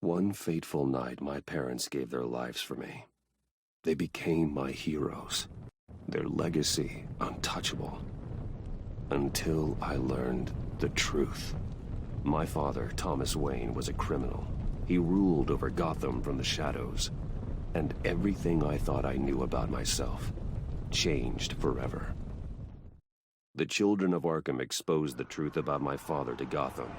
One fateful night, my parents gave their lives for me. They became my heroes. Their legacy untouchable. Until I learned the truth. My father, Thomas Wayne, was a criminal. He ruled over Gotham from the shadows. And everything I thought I knew about myself changed forever. The children of Arkham exposed the truth about my father to Gotham.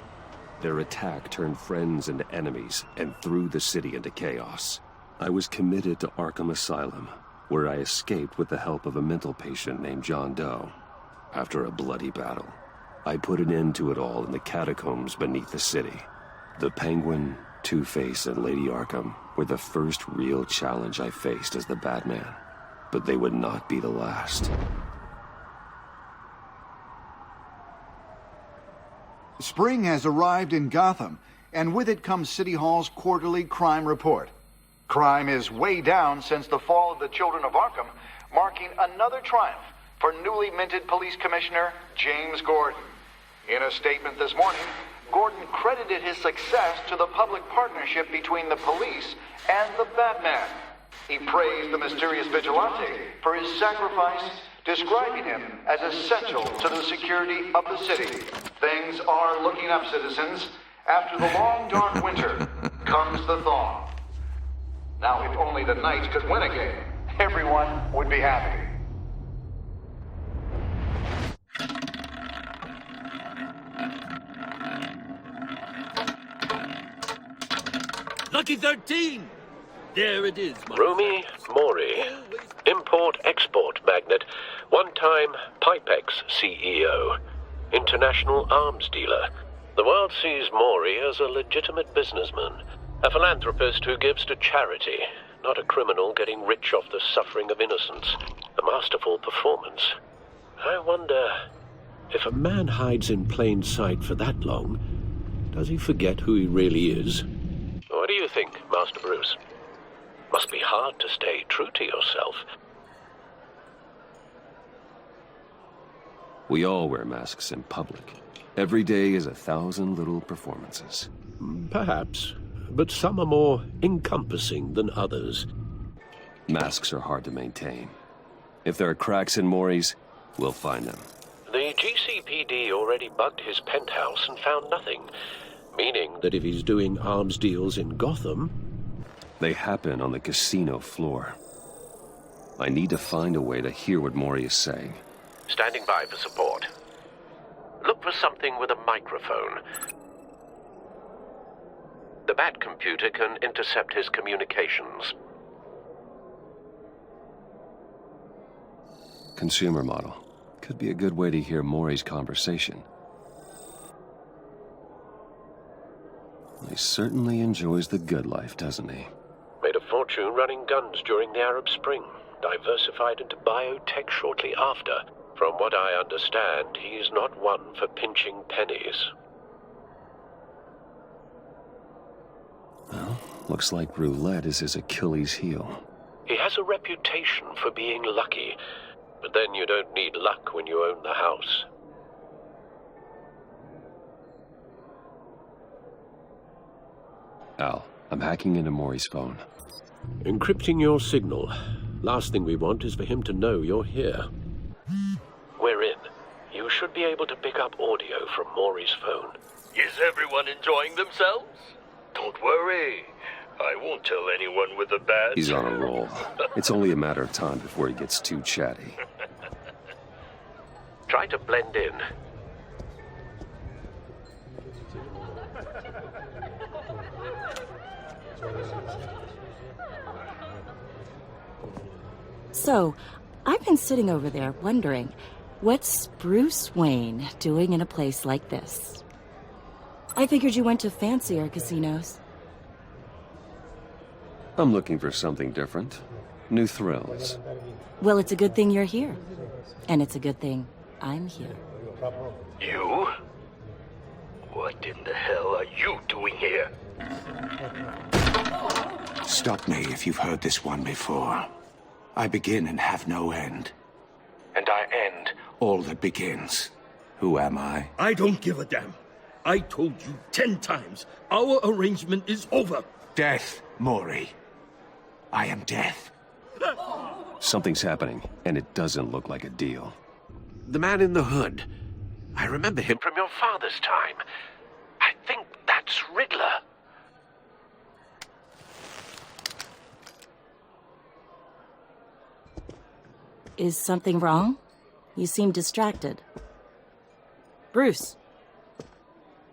Their attack turned friends into enemies and threw the city into chaos. I was committed to Arkham Asylum, where I escaped with the help of a mental patient named John Doe. After a bloody battle, I put an end to it all in the catacombs beneath the city. The Penguin, Two-Face, and Lady Arkham were the first real challenge I faced as the Batman. But they would not be the last. Spring has arrived in Gotham, and with it comes City Hall's quarterly crime report. Crime is way down since the fall of the Children of Arkham, marking another triumph for newly minted Police Commissioner James Gordon. In a statement this morning, Gordon credited his success to the public partnership between the police and the Batman. He praised the mysterious vigilante for his sacrifice, describing him as essential to the security of the city. Things are looking up, citizens. After the long, dark winter comes the thaw. Now, if only the Knights could win a game, everyone would be happy. Lucky 13! There it is, my Romi Mori, import-export magnate, one-time Pipex CEO, international arms dealer. The world sees Mori as a legitimate businessman, a philanthropist who gives to charity, not a criminal getting rich off the suffering of innocence. A masterful performance. I wonder, if a man hides in plain sight for that long, does he forget who he really is? What do you think, Master Bruce? Must be hard to stay true to yourself. We all wear masks in public. Every day is 1,000 little performances. Perhaps, but some are more encompassing than others. Masks are hard to maintain. If there are cracks in Mori's, we'll find them. The GCPD already bugged his penthouse and found nothing, meaning that if he's doing arms deals in Gotham... They happen on the casino floor. I need to find a way to hear what Mori is saying. Standing by for support. Look for something with a microphone. The Bat computer can intercept his communications. Consumer model. Could be a good way to hear Mori's conversation. He certainly enjoys the good life, doesn't he? Made a fortune running guns during the Arab Spring. Diversified into biotech shortly after. From what I understand, he's not one for pinching pennies. Well, looks like roulette is his Achilles heel. He has a reputation for being lucky, but then you don't need luck when you own the house. Al, I'm hacking into Mori's phone. Encrypting your signal. Last thing we want is for him to know you're here. We're in. You should be able to pick up audio from Mori's phone. Is everyone enjoying themselves? Don't worry. I won't tell anyone with a badge. He's on a roll. It's only a matter of time before he gets too chatty. Try to blend in. So, I've been sitting over there wondering, what's Bruce Wayne doing in a place like this? I figured you went to fancier casinos. I'm looking for something different. New thrills. Well, it's a good thing you're here. And it's a good thing I'm here. You? What in the hell are you doing here? Stop me if you've heard this one before. I begin and have no end. And I end all that begins. Who am I? I don't give a damn. I told you 10 times, our arrangement is over. Death, Mori. I am death. Something's happening, and it doesn't look like a deal. The man in the hood. I remember him from your father's time. I think that's Riddler. Is something wrong? You seem distracted. Bruce.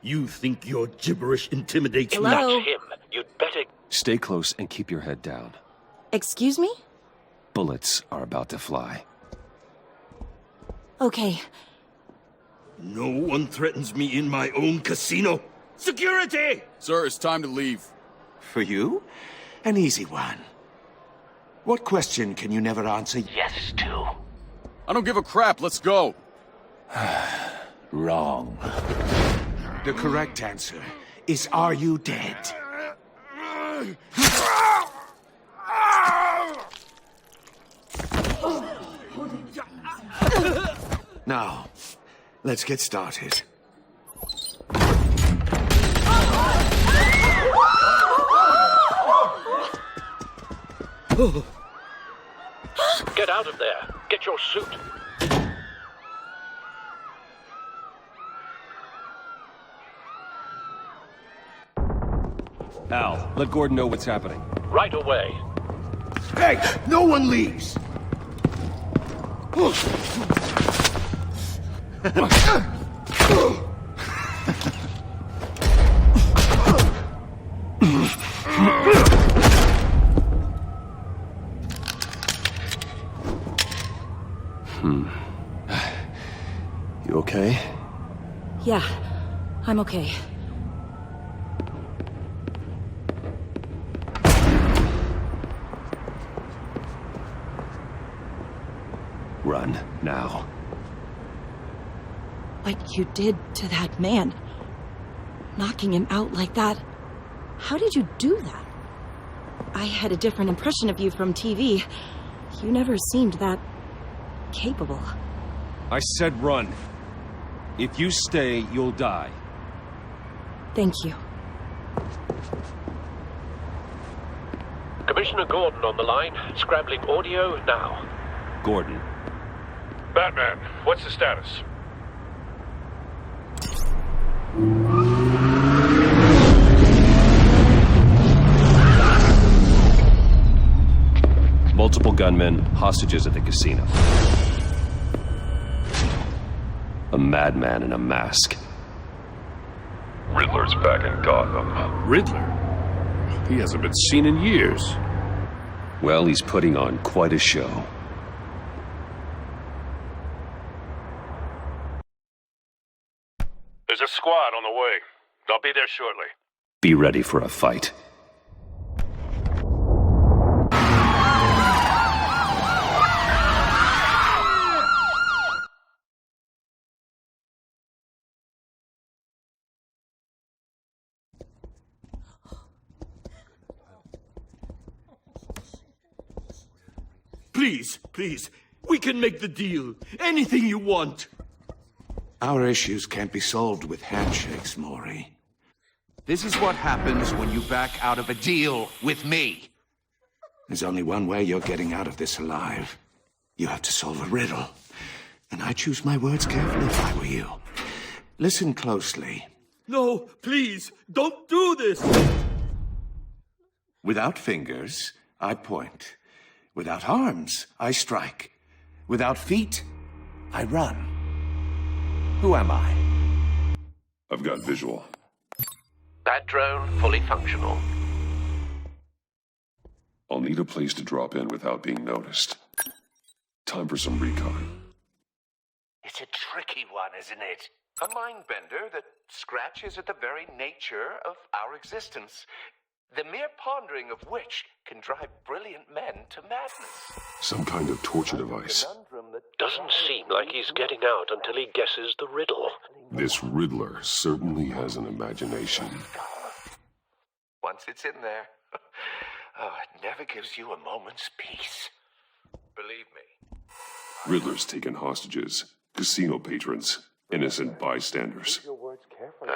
You think your gibberish intimidates me? Hello? That's him. You'd better... Stay close and keep your head down. Excuse me? Bullets are about to fly. Okay. No one threatens me in my own casino. Security! Sir, it's time to leave. For you? An easy one. What question can you never answer yes to? I don't give a crap, let's go. Wrong. The correct answer is, are you dead? Now, let's get started. Get out of there. Get your suit. Al, let Gordon know what's happening. Right away. Hey, no one leaves! You okay? Yeah, I'm okay. Run, now. What you did to that man, knocking him out like that, how did you do that? I had a different impression of you from TV. You never seemed that capable. I said run. If you stay, you'll die. Thank you. Commissioner Gordon on the line. Scrambling audio now. Gordon. Batman, what's the status? Multiple gunmen, hostages at the casino. A madman in a mask. Riddler's back in Gotham. Riddler? He hasn't been seen in years. Well, he's putting on quite a show. There's a squad on the way. I'll be there shortly. Be ready for a fight. Please, please, we can make the deal. Anything you want. Our issues can't be solved with handshakes, Mori. This is what happens when you back out of a deal with me. There's only one way you're getting out of this alive. You have to solve a riddle. And I choose my words carefully if I were you. Listen closely. No, please, don't do this. Without fingers, I point. Without arms, I strike. Without feet, I run. Who am I? I've got visual. That drone fully functional. I'll need a place to drop in without being noticed. Time for some recon. It's a tricky one, isn't it? A mind bender that scratches at the very nature of our existence. The mere pondering of which can drive brilliant men to madness. Some kind of torture device. Doesn't seem like he's getting out until he guesses the riddle. This Riddler certainly has an imagination. Once it's in there, it never gives you a moment's peace. Believe me. Riddler's taken hostages, casino patrons, innocent bystanders.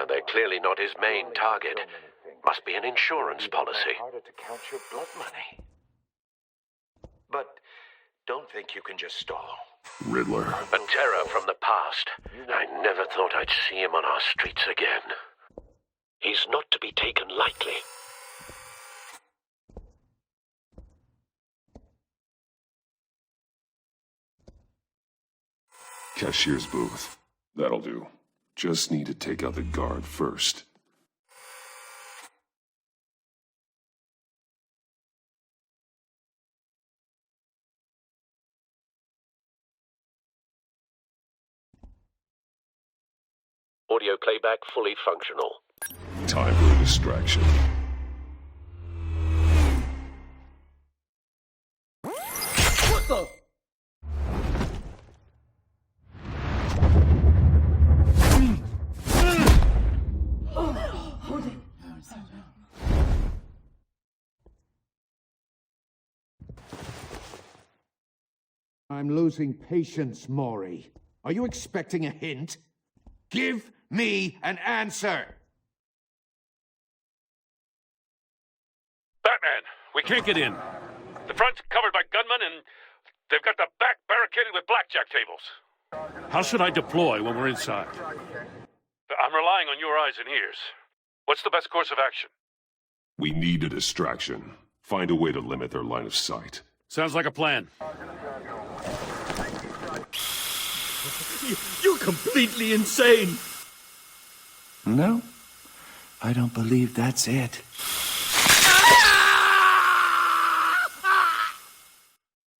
They're clearly not his main target. Must be an insurance policy. Harder to count your blood money. But don't think you can just stall. Riddler. A terror from the past. I never thought I'd see him on our streets again. He's not to be taken lightly. Cashier's booth. That'll do. Just need to take out the guard first. Audio playback fully functional. Time for a distraction. What the? I'm losing patience, Mori. Are you expecting a hint? Give me an answer! Batman, we can't get in. The front's covered by gunmen, and they've got the back barricaded with blackjack tables. How should I deploy when we're inside? I'm relying on your eyes and ears. What's the best course of action? We need a distraction. Find a way to limit their line of sight. Sounds like a plan. You're completely insane! No, I don't believe that's it.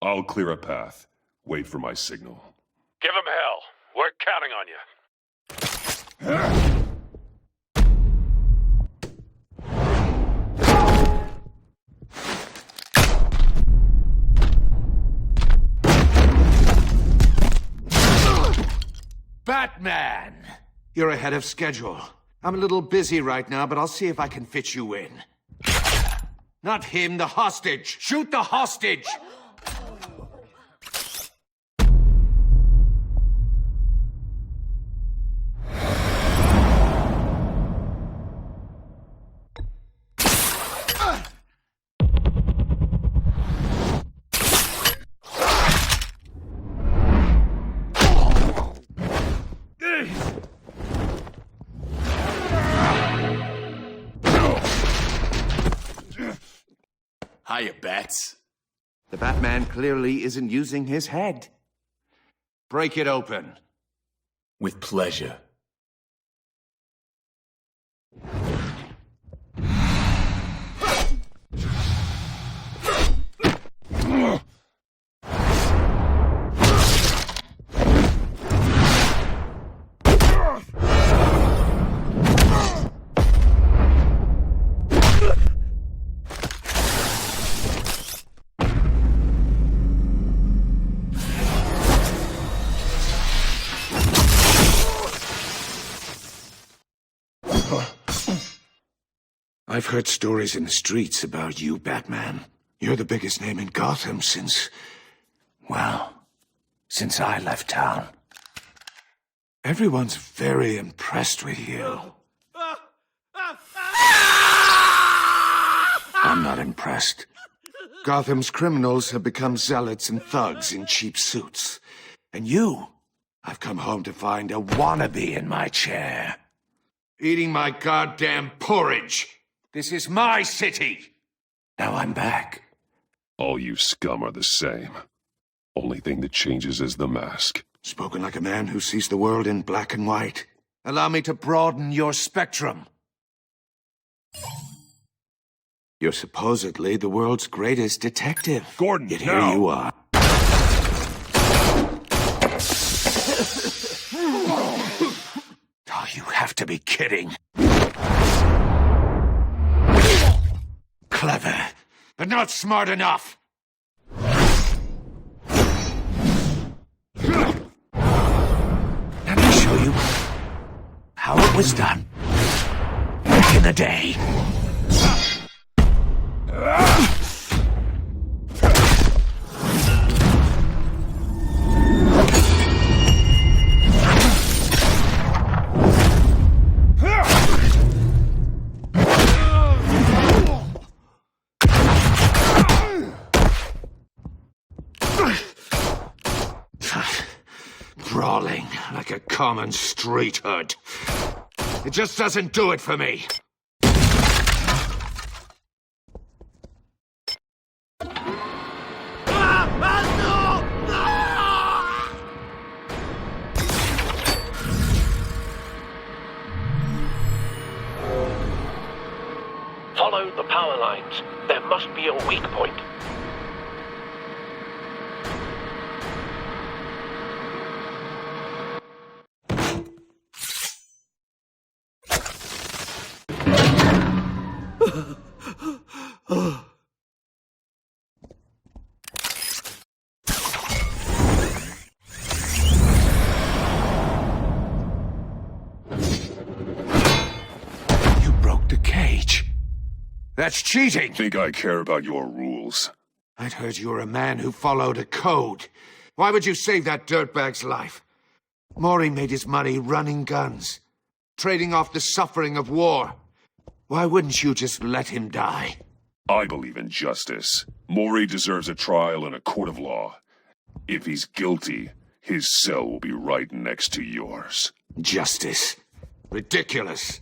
I'll clear a path. Wait for my signal. Give him hell. We're counting on you. Batman! You're ahead of schedule. I'm a little busy right now, but I'll see if I can fit you in. Not him, the hostage! Shoot the hostage! Hiya, Bats. The Batman clearly isn't using his head. Break it open. With pleasure. I've heard stories in the streets about you, Batman. You're the biggest name in Gotham since I left town. Everyone's very impressed with you. I'm not impressed. Gotham's criminals have become zealots and thugs in cheap suits. And you, I've come home to find a wannabe in my chair. Eating my goddamn porridge. This is my city. Now I'm back. All you scum are the same. Only thing that changes is the mask. Spoken like a man who sees the world in black and white. Allow me to broaden your spectrum. You're supposedly the world's greatest detective. Gordon, Yet here you are. Oh, you have to be kidding. Clever, but not smart enough. Let me show you how it was done back in the day. Sprawling like a common street hood. It just doesn't do it for me. Follow the power lines. There must be a weak point. You broke the cage. That's cheating! Think I care about your rules? I'd heard you were a man who followed a code. Why would you save that dirtbag's life? Mori made his money running guns, trading off the suffering of war. Why wouldn't you just let him die? I believe in justice. Mori deserves a trial in a court of law. If he's guilty, his cell will be right next to yours. Justice? Ridiculous.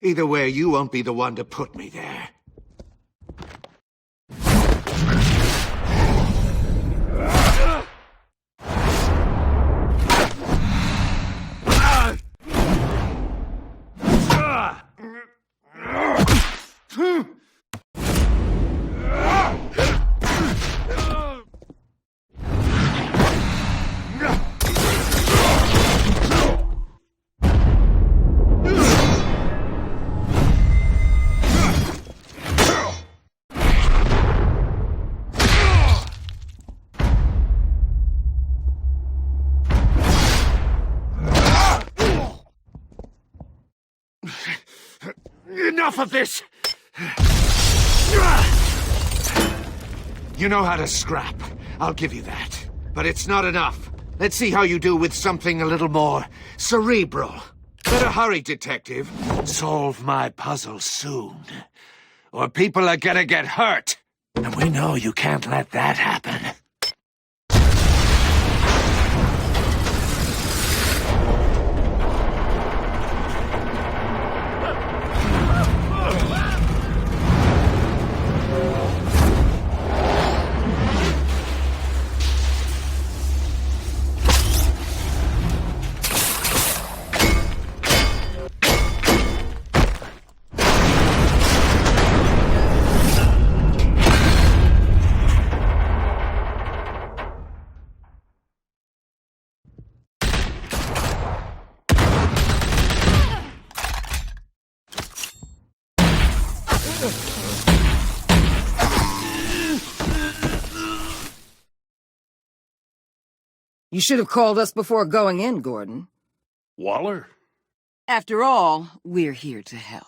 Either way, you won't be the one to put me there. Enough of this! You know how to scrap. I'll give you that. But it's not enough. Let's see how you do with something a little more cerebral. Better hurry, detective. Solve my puzzle soon. Or people are gonna get hurt. And we know you can't let that happen. You should have called us before going in, Gordon. Waller? After all, we're here to help.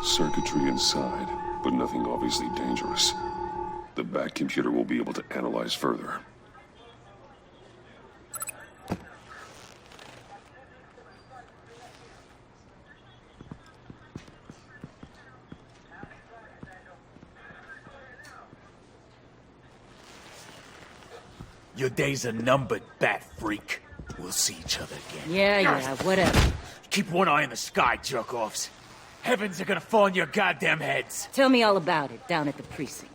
Circuitry inside, but nothing obviously dangerous. The Bat computer will be able to analyze further. Your days are numbered, Bat Freak. We'll see each other again. Yeah, whatever. Keep one eye in the sky, jerk-offs. Heavens are gonna fall on your goddamn heads. Tell me all about it down at the precinct.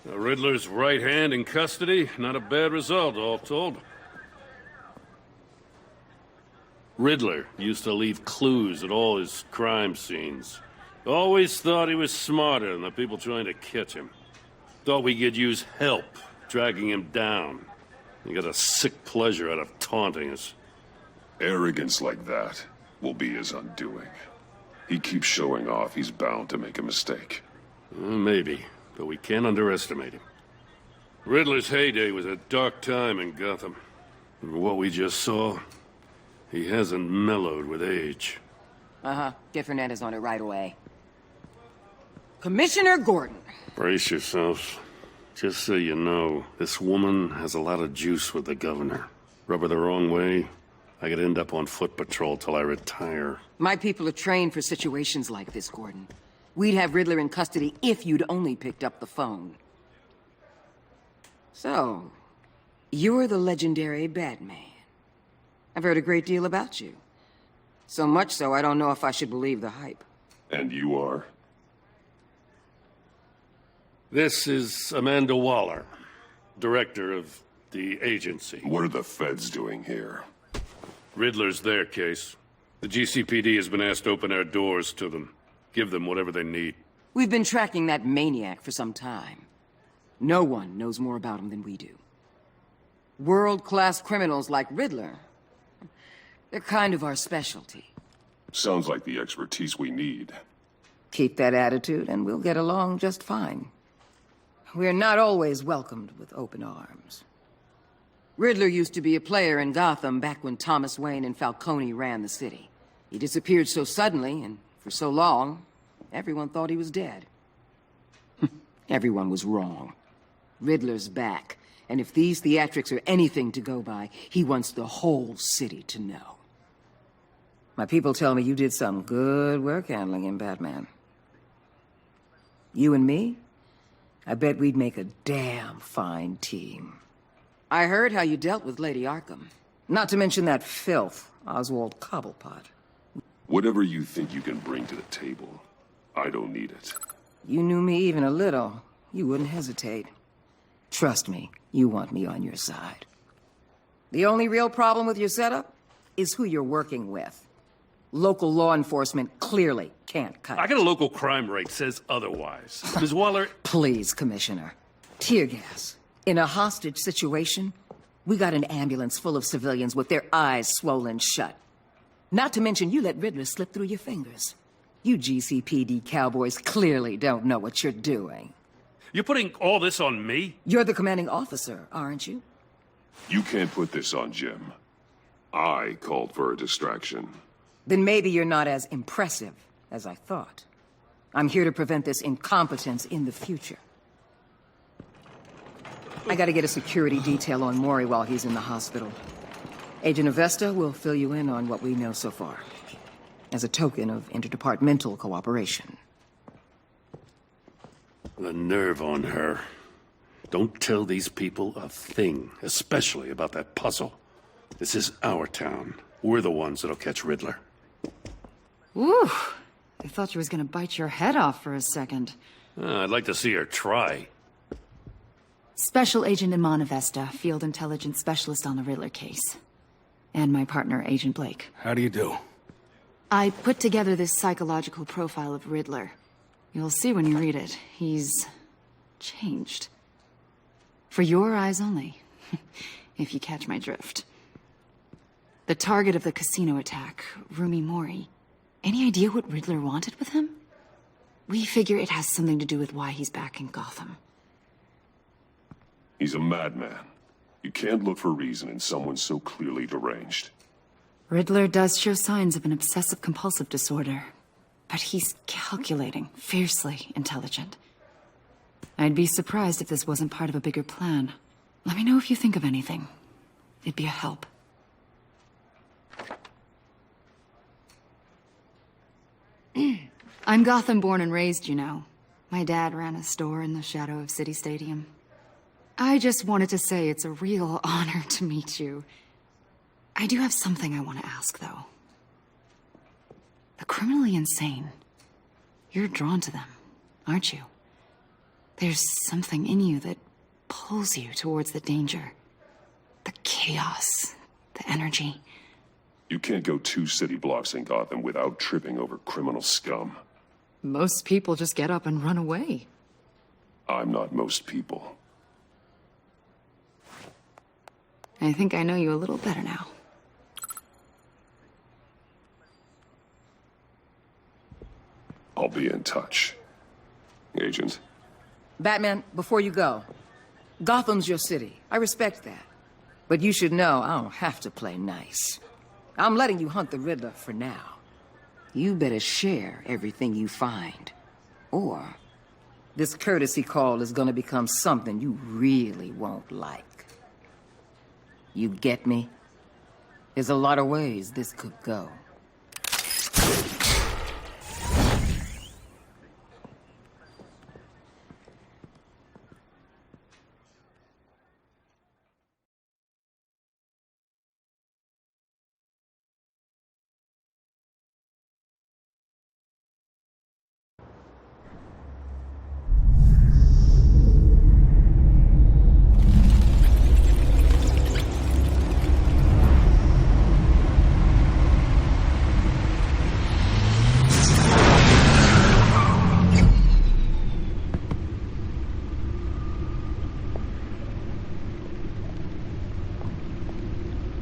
The Riddler's right hand in custody. Not a bad result, all told. Riddler used to leave clues at all his crime scenes. Always thought he was smarter than the people trying to catch him. Thought we could use help dragging him down. He got a sick pleasure out of taunting us. Arrogance like that will be his undoing. He keeps showing off, he's bound to make a mistake. Maybe, but we can't underestimate him. Riddler's heyday was a dark time in Gotham. And what we just saw, He hasn't mellowed with age. Uh-huh. Get Fernandez on it right away. Commissioner Gordon. Brace yourselves. Just so you know, this woman has a lot of juice with the governor. Rub her the wrong way, I could end up on foot patrol till I retire. My people are trained for situations like this, Gordon. We'd have Riddler in custody if you'd only picked up the phone. So, you're the legendary Batman. I've heard a great deal about you. So much so, I don't know if I should believe the hype. And you are? This is Amanda Waller, director of the agency. What are the feds doing here? Riddler's their case. The GCPD has been asked to open our doors to them. Give them whatever they need. We've been tracking that maniac for some time. No one knows more about him than we do. World-class criminals like Riddler. They're kind of our specialty. Sounds like the expertise we need. Keep that attitude and we'll get along just fine. We're not always welcomed with open arms. Riddler used to be a player in Gotham back when Thomas Wayne and Falcone ran the city. He disappeared so suddenly and for so long, everyone thought he was dead. Everyone was wrong. Riddler's back, and if these theatrics are anything to go by, he wants the whole city to know. My people tell me you did some good work handling him, Batman. You and me? I bet we'd make a damn fine team. I heard how you dealt with Lady Arkham. Not to mention that filth, Oswald Cobblepot. Whatever you think you can bring to the table, I don't need it. You knew me even a little, you wouldn't hesitate. Trust me, you want me on your side. The only real problem with your setup is who you're working with. Local law enforcement clearly can't cut it. I got a local crime rate says otherwise. Ms. Waller... Please, Commissioner. Tear gas. In a hostage situation, we got an ambulance full of civilians with their eyes swollen shut. Not to mention you let Riddler slip through your fingers. You GCPD cowboys clearly don't know what you're doing. You're putting all this on me? You're the commanding officer, aren't you? You can't put this on Jim. I called for a distraction. Then maybe you're not as impressive as I thought. I'm here to prevent this incompetence in the future. I gotta get a security detail on Mori while he's in the hospital. Agent Avesta will fill you in on what we know so far, as a token of interdepartmental cooperation. The nerve on her. Don't tell these people a thing, especially about that puzzle. This is our town. We're the ones that'll catch Riddler. Ooh, I thought you was gonna bite your head off for a second. I'd like to see her try. Special Agent Iman Avesta, Field Intelligence Specialist on the Riddler case. And my partner, Agent Blake. How do you do? I put together this psychological profile of Riddler. You'll see when you read it. He's changed. For your eyes only, if you catch my drift. The target of the casino attack, Romi Mori. Any idea what Riddler wanted with him? We figure it has something to do with why he's back in Gotham. He's a madman. You can't look for reason in someone so clearly deranged. Riddler does show signs of an obsessive-compulsive disorder, but he's calculating, fiercely intelligent. I'd be surprised if this wasn't part of a bigger plan. Let me know if you think of anything. It'd be a help. I'm Gotham born and raised, you know. My dad ran a store in the shadow of City Stadium. I just wanted to say it's a real honor to meet you. I do have something I want to ask, though. The criminally insane. You're drawn to them, aren't you? There's something in you that pulls you towards the danger. The chaos, the energy. You can't go 2 city blocks in Gotham without tripping over criminal scum. Most people just get up and run away. I'm not most people. I think I know you a little better now. I'll be in touch. Agent. Batman, before you go, Gotham's your city. I respect that. But you should know I don't have to play nice. I'm letting you hunt the Riddler for now. You better share everything you find. Or this courtesy call is gonna become something you really won't like. You get me? There's a lot of ways this could go.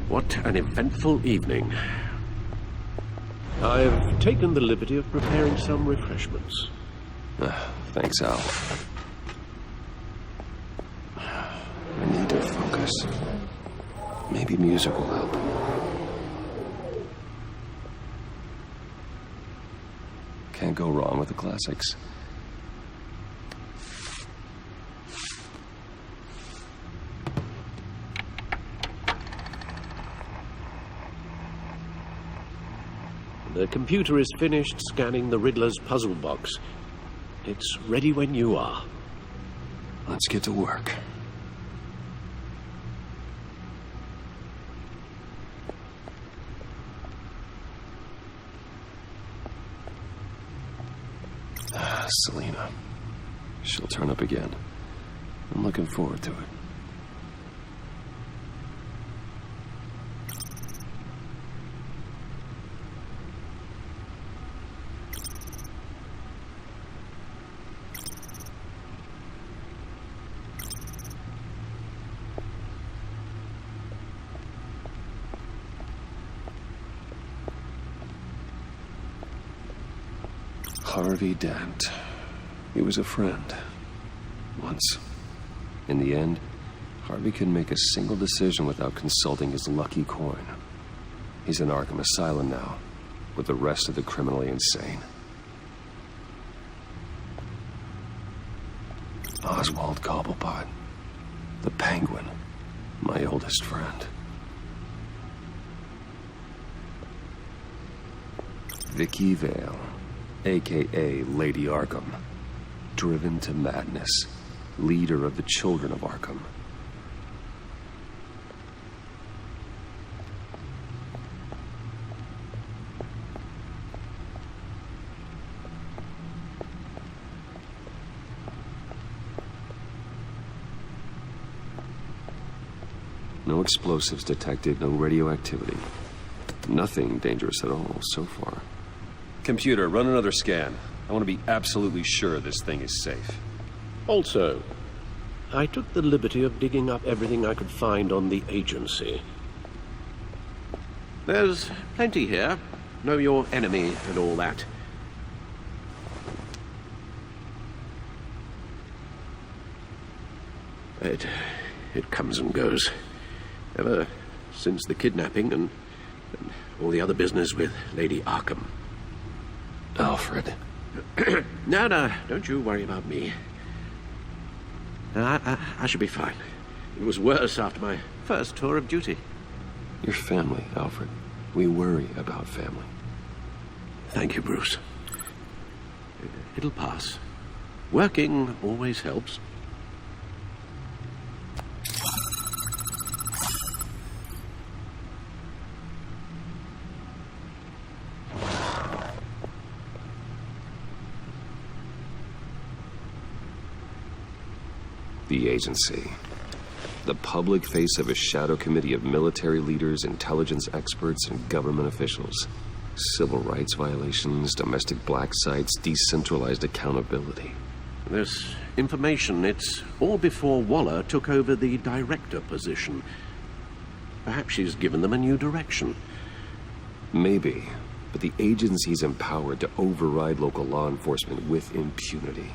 What an eventful evening. I've taken the liberty of preparing some refreshments. Thanks, Al. I need to focus. Maybe music will help. Can't go wrong with the classics. The computer is finished scanning the Riddler's puzzle box. It's ready when you are. Let's get to work. Selena. She'll turn up again. I'm looking forward to it. Harvey Dent. He was a friend. Once. In the end, Harvey couldn't make a single decision without consulting his lucky coin. He's in Arkham Asylum now, with the rest of the criminally insane. Oswald Cobblepot. The Penguin. My oldest friend. Vicky Vale. A.K.A. Lady Arkham. Driven to madness. Leader of the Children of Arkham. No explosives detected, no radioactivity. Nothing dangerous at all so far. Computer, run another scan. I want to be absolutely sure this thing is safe. Also, I took the liberty of digging up everything I could find on the agency. There's plenty here. Know your enemy and all that. It comes and goes. Ever since the kidnapping and all the other business with Lady Arkham. Alfred. No, don't you worry about me. I should be fine. It was worse after my first tour of duty. Your family, Alfred. We worry about family. Thank you, Bruce. It'll pass. Working always helps. The agency. The public face of a shadow committee of military leaders, intelligence experts, and government officials. Civil rights violations, domestic black sites, decentralized accountability. This information, it's all before Waller took over the director position. Perhaps she's given them a new direction. Maybe, but the agency's empowered to override local law enforcement with impunity.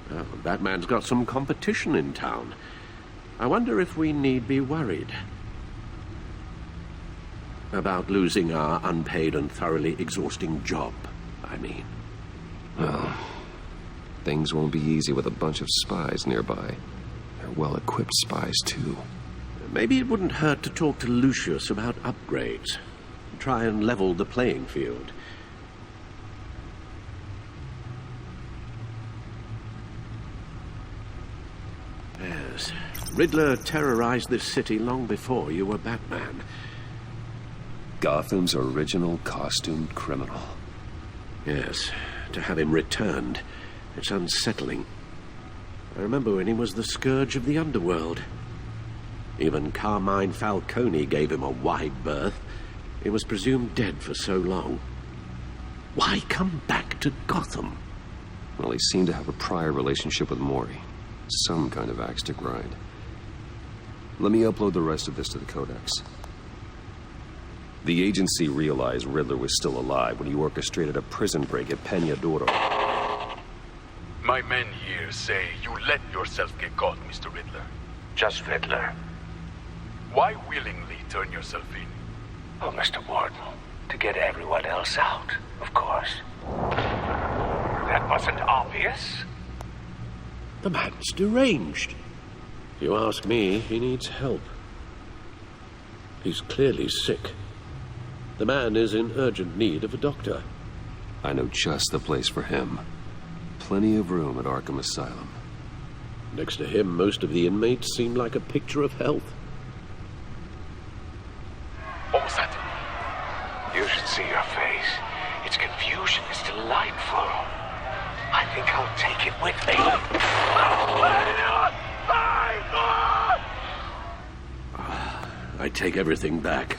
Well, Batman's got some competition in town. I wonder if we need be worried. About losing our unpaid and thoroughly exhausting job, I mean. Well, things won't be easy with a bunch of spies nearby. They're well-equipped spies, too. Maybe it wouldn't hurt to talk to Lucius about upgrades. Try and level the playing field. Yes. Riddler terrorized this city long before you were Batman. Gotham's original costumed criminal. Yes. To have him returned, it's unsettling. I remember when he was the scourge of the underworld. Even Carmine Falcone gave him a wide berth. He was presumed dead for so long. Why come back to Gotham? Well, he seemed to have a prior relationship with Mori. Some kind of axe to grind. Let me upload the rest of this to the Codex. The agency realized Riddler was still alive when he orchestrated a prison break at Peñadoro. My men here say you let yourself get caught, Mr. Riddler. Just Riddler. Why willingly turn yourself in? Oh, Mr. Warden, to get everyone else out, of course. That wasn't obvious. The man's deranged. If you ask me, he needs help. He's clearly sick. The man is in urgent need of a doctor. I know just the place for him. Plenty of room at Arkham Asylum. Next to him, most of the inmates seem like a picture of health. What was that? You should see your face. Its confusion is delightful. I think I'll take it with me. I take everything back.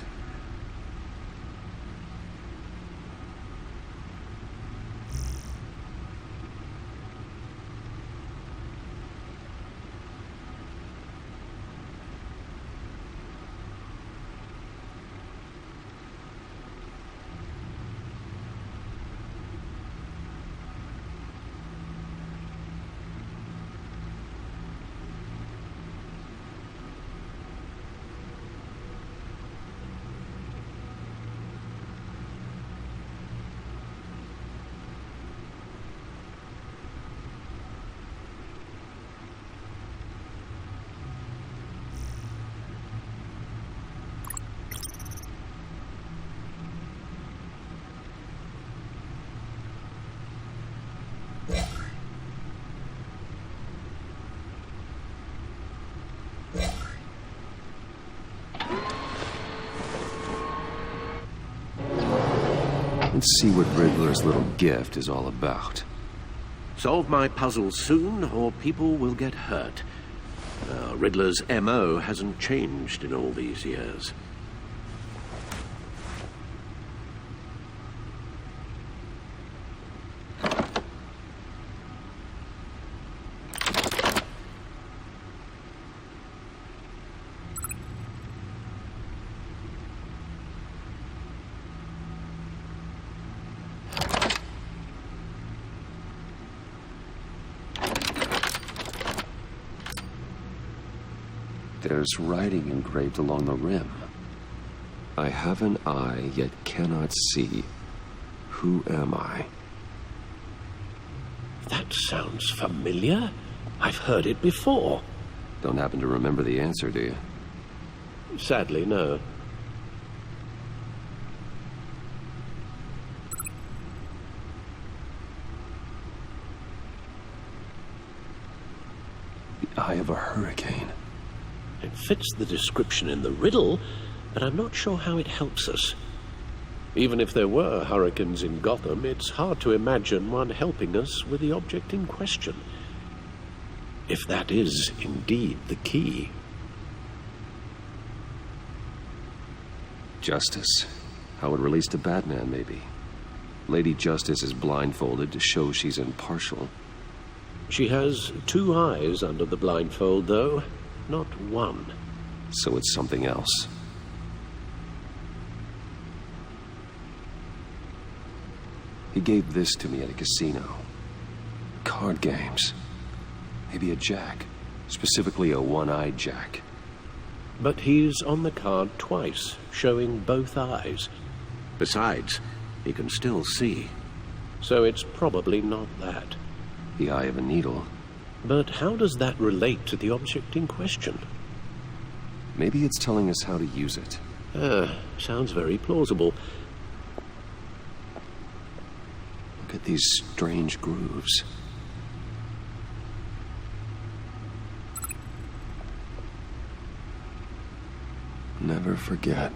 Let's see what Riddler's little gift is all about. Solve my puzzle soon, or people will get hurt. Riddler's M.O. hasn't changed in all these years. There's writing engraved along the rim. I have an eye, yet cannot see. Who am I? That sounds familiar. I've heard it before. Don't happen to remember the answer, do you? Sadly, no. The eye of a hurricane. It fits the description in the riddle, but I'm not sure how it helps us. Even if there were hurricanes in Gotham, it's hard to imagine one helping us with the object in question. If that is indeed the key. Justice. How it relates to Batman, maybe. Lady Justice is blindfolded to show she's impartial. She has two eyes under the blindfold, though. Not one. So it's something else. He gave this to me at a casino. Card games. Maybe a jack. Specifically a one-eyed jack. But he's on the card twice, showing both eyes. Besides, he can still see. So it's probably not that. The eye of a needle. But how does that relate to the object in question? Maybe it's telling us how to use it. Sounds very plausible. Look at these strange grooves. Never forget.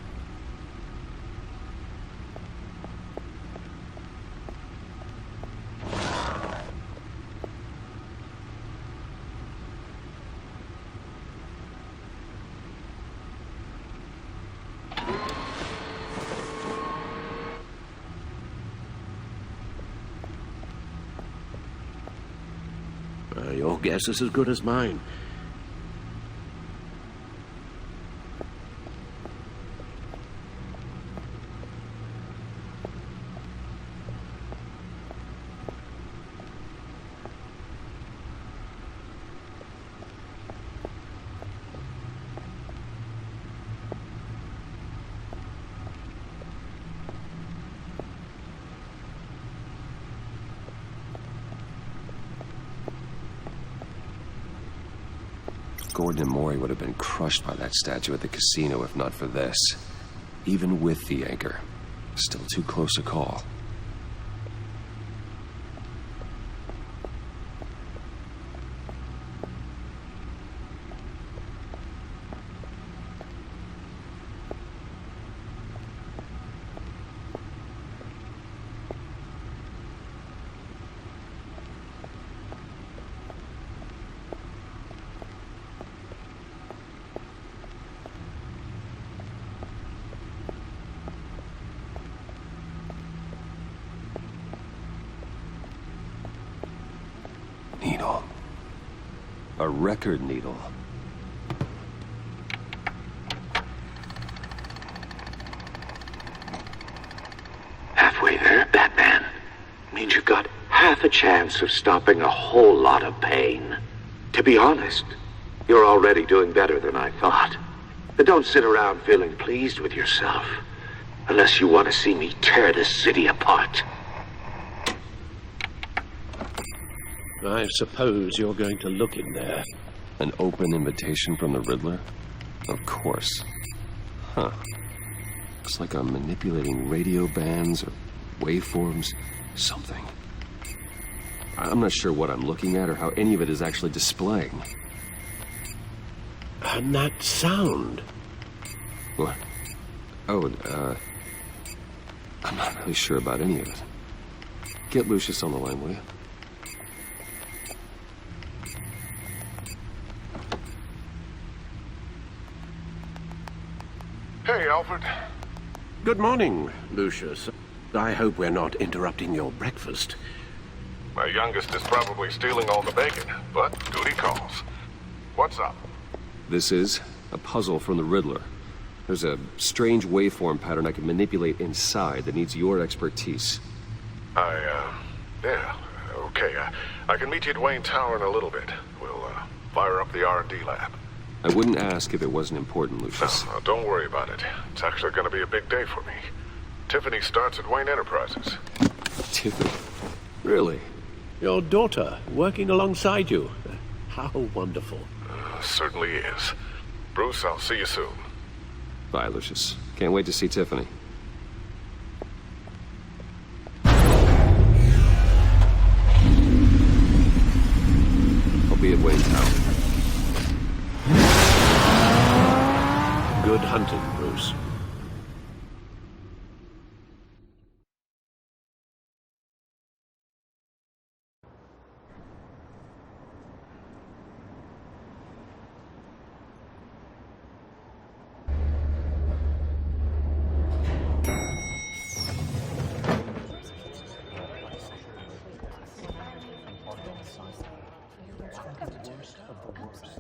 Your guess is as good as mine. Gordon and Mori would have been crushed by that statue at the casino if not for this. Even with the anchor, still too close a call. Needle. A record needle. Halfway there, Batman. Means you've got half a chance of stopping a whole lot of pain. To be honest, you're already doing better than I thought. But don't sit around feeling pleased with yourself. Unless you want to see me tear this city apart. I suppose you're going to look in there. An open invitation from the Riddler? Of course. Huh. Looks like I'm manipulating radio bands or waveforms. Something. I'm not sure what I'm looking at or how any of it is actually displaying. And that sound. What? Oh, I'm not really sure about any of it. Get Lucius on the line, will you? Hey, Alfred. Good morning, Lucius. I hope we're not interrupting your breakfast. My youngest is probably stealing all the bacon, but duty calls. What's up? This is a puzzle from the Riddler. There's a strange waveform pattern I can manipulate inside that needs your expertise. Yeah, okay. I can meet you at Wayne Tower in a little bit. We'll, fire up the R&D lab. I wouldn't ask if it wasn't important, Lucius. No, don't worry about it. It's actually going to be a big day for me. Tiffany starts at Wayne Enterprises. Tiffany? Really? Your daughter, working alongside you. How wonderful. Certainly is. Bruce, I'll see you soon. Bye, Lucius. Can't wait to see Tiffany. I'll be at Wayne Tower. Good hunting, Bruce.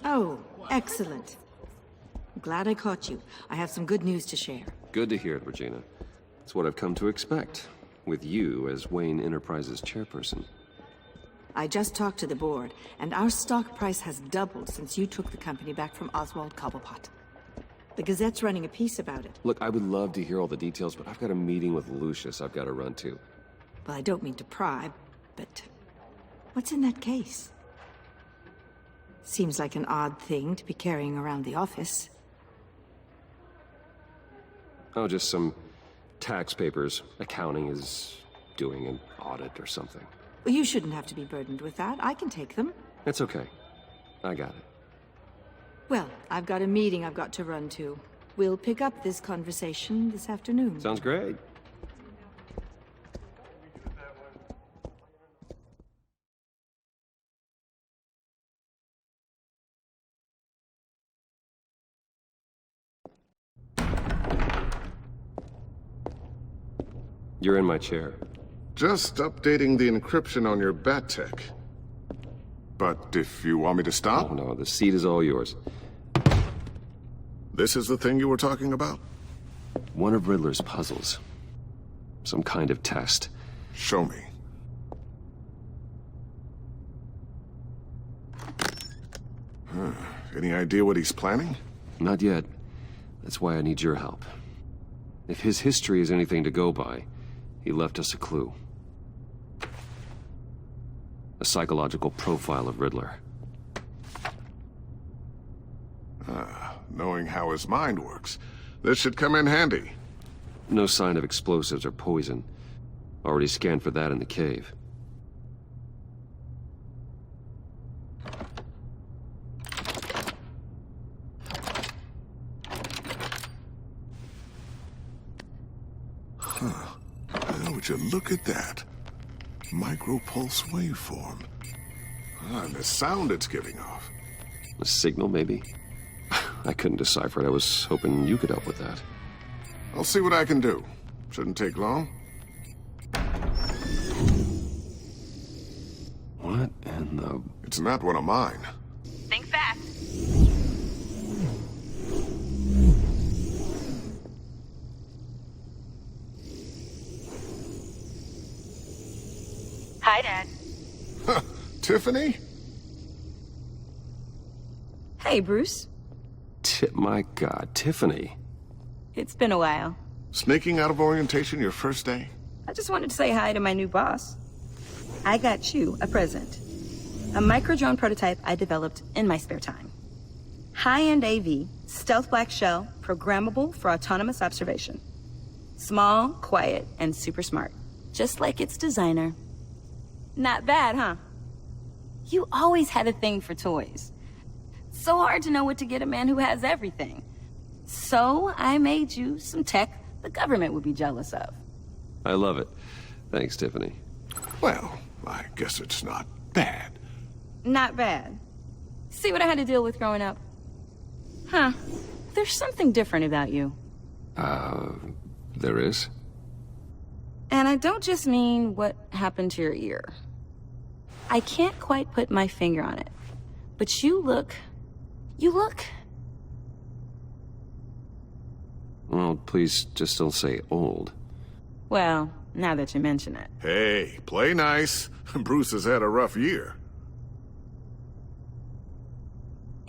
Oh, excellent. Glad I caught you. I have some good news to share. Good to hear it, Regina. It's what I've come to expect, with you as Wayne Enterprises chairperson. I just talked to the board, and our stock price has doubled since you took the company back from Oswald Cobblepot. The Gazette's running a piece about it. Look, I would love to hear all the details, but I've got a meeting with Lucius I've got to run to. Well, I don't mean to pry, but what's in that case? Seems like an odd thing to be carrying around the office. Oh, just some tax papers. Accounting is doing an audit or something. Well, you shouldn't have to be burdened with that. I can take them. It's okay. I got it. Well, I've got a meeting I've got to run to. We'll pick up this conversation this afternoon. Sounds great. You're in my chair. Just updating the encryption on your bat tech. But if you want me to stop? Oh, no, the seat is all yours. This is the thing you were talking about? One of Riddler's puzzles. Some kind of test. Show me. Any idea what he's planning? Not yet. That's why I need your help. If his history is anything to go by, he left us a clue. A psychological profile of Riddler. Knowing how his mind works, this should come in handy. No sign of explosives or poison. Already scanned for that in the cave. Well, would you look at that? Micropulse waveform. And the sound it's giving off. A signal, maybe? I couldn't decipher it. I was hoping you could help with that. I'll see what I can do. Shouldn't take long. What in the... It's not one of mine. Think fast. Hi, Dad. Tiffany? Hey, Bruce. My God, Tiffany. It's been a while. Sneaking out of orientation your first day? I just wanted to say hi to my new boss. I got you a present. A micro-drone prototype I developed in my spare time. High-end AV, stealth black shell, programmable for autonomous observation. Small, quiet, and super smart. Just like its designer. Not bad, huh? You always had a thing for toys. So hard to know what to get a man who has everything. So I made you some tech the government would be jealous of. I love it. Thanks, Tiffany. Well, I guess it's not bad. Not bad. See what I had to deal with growing up? Huh. There's something different about you. There is? And I don't just mean what happened to your ear. I can't quite put my finger on it. But you look... Well, please just don't say old. Well, now that you mention it. Hey, play nice. Bruce has had a rough year.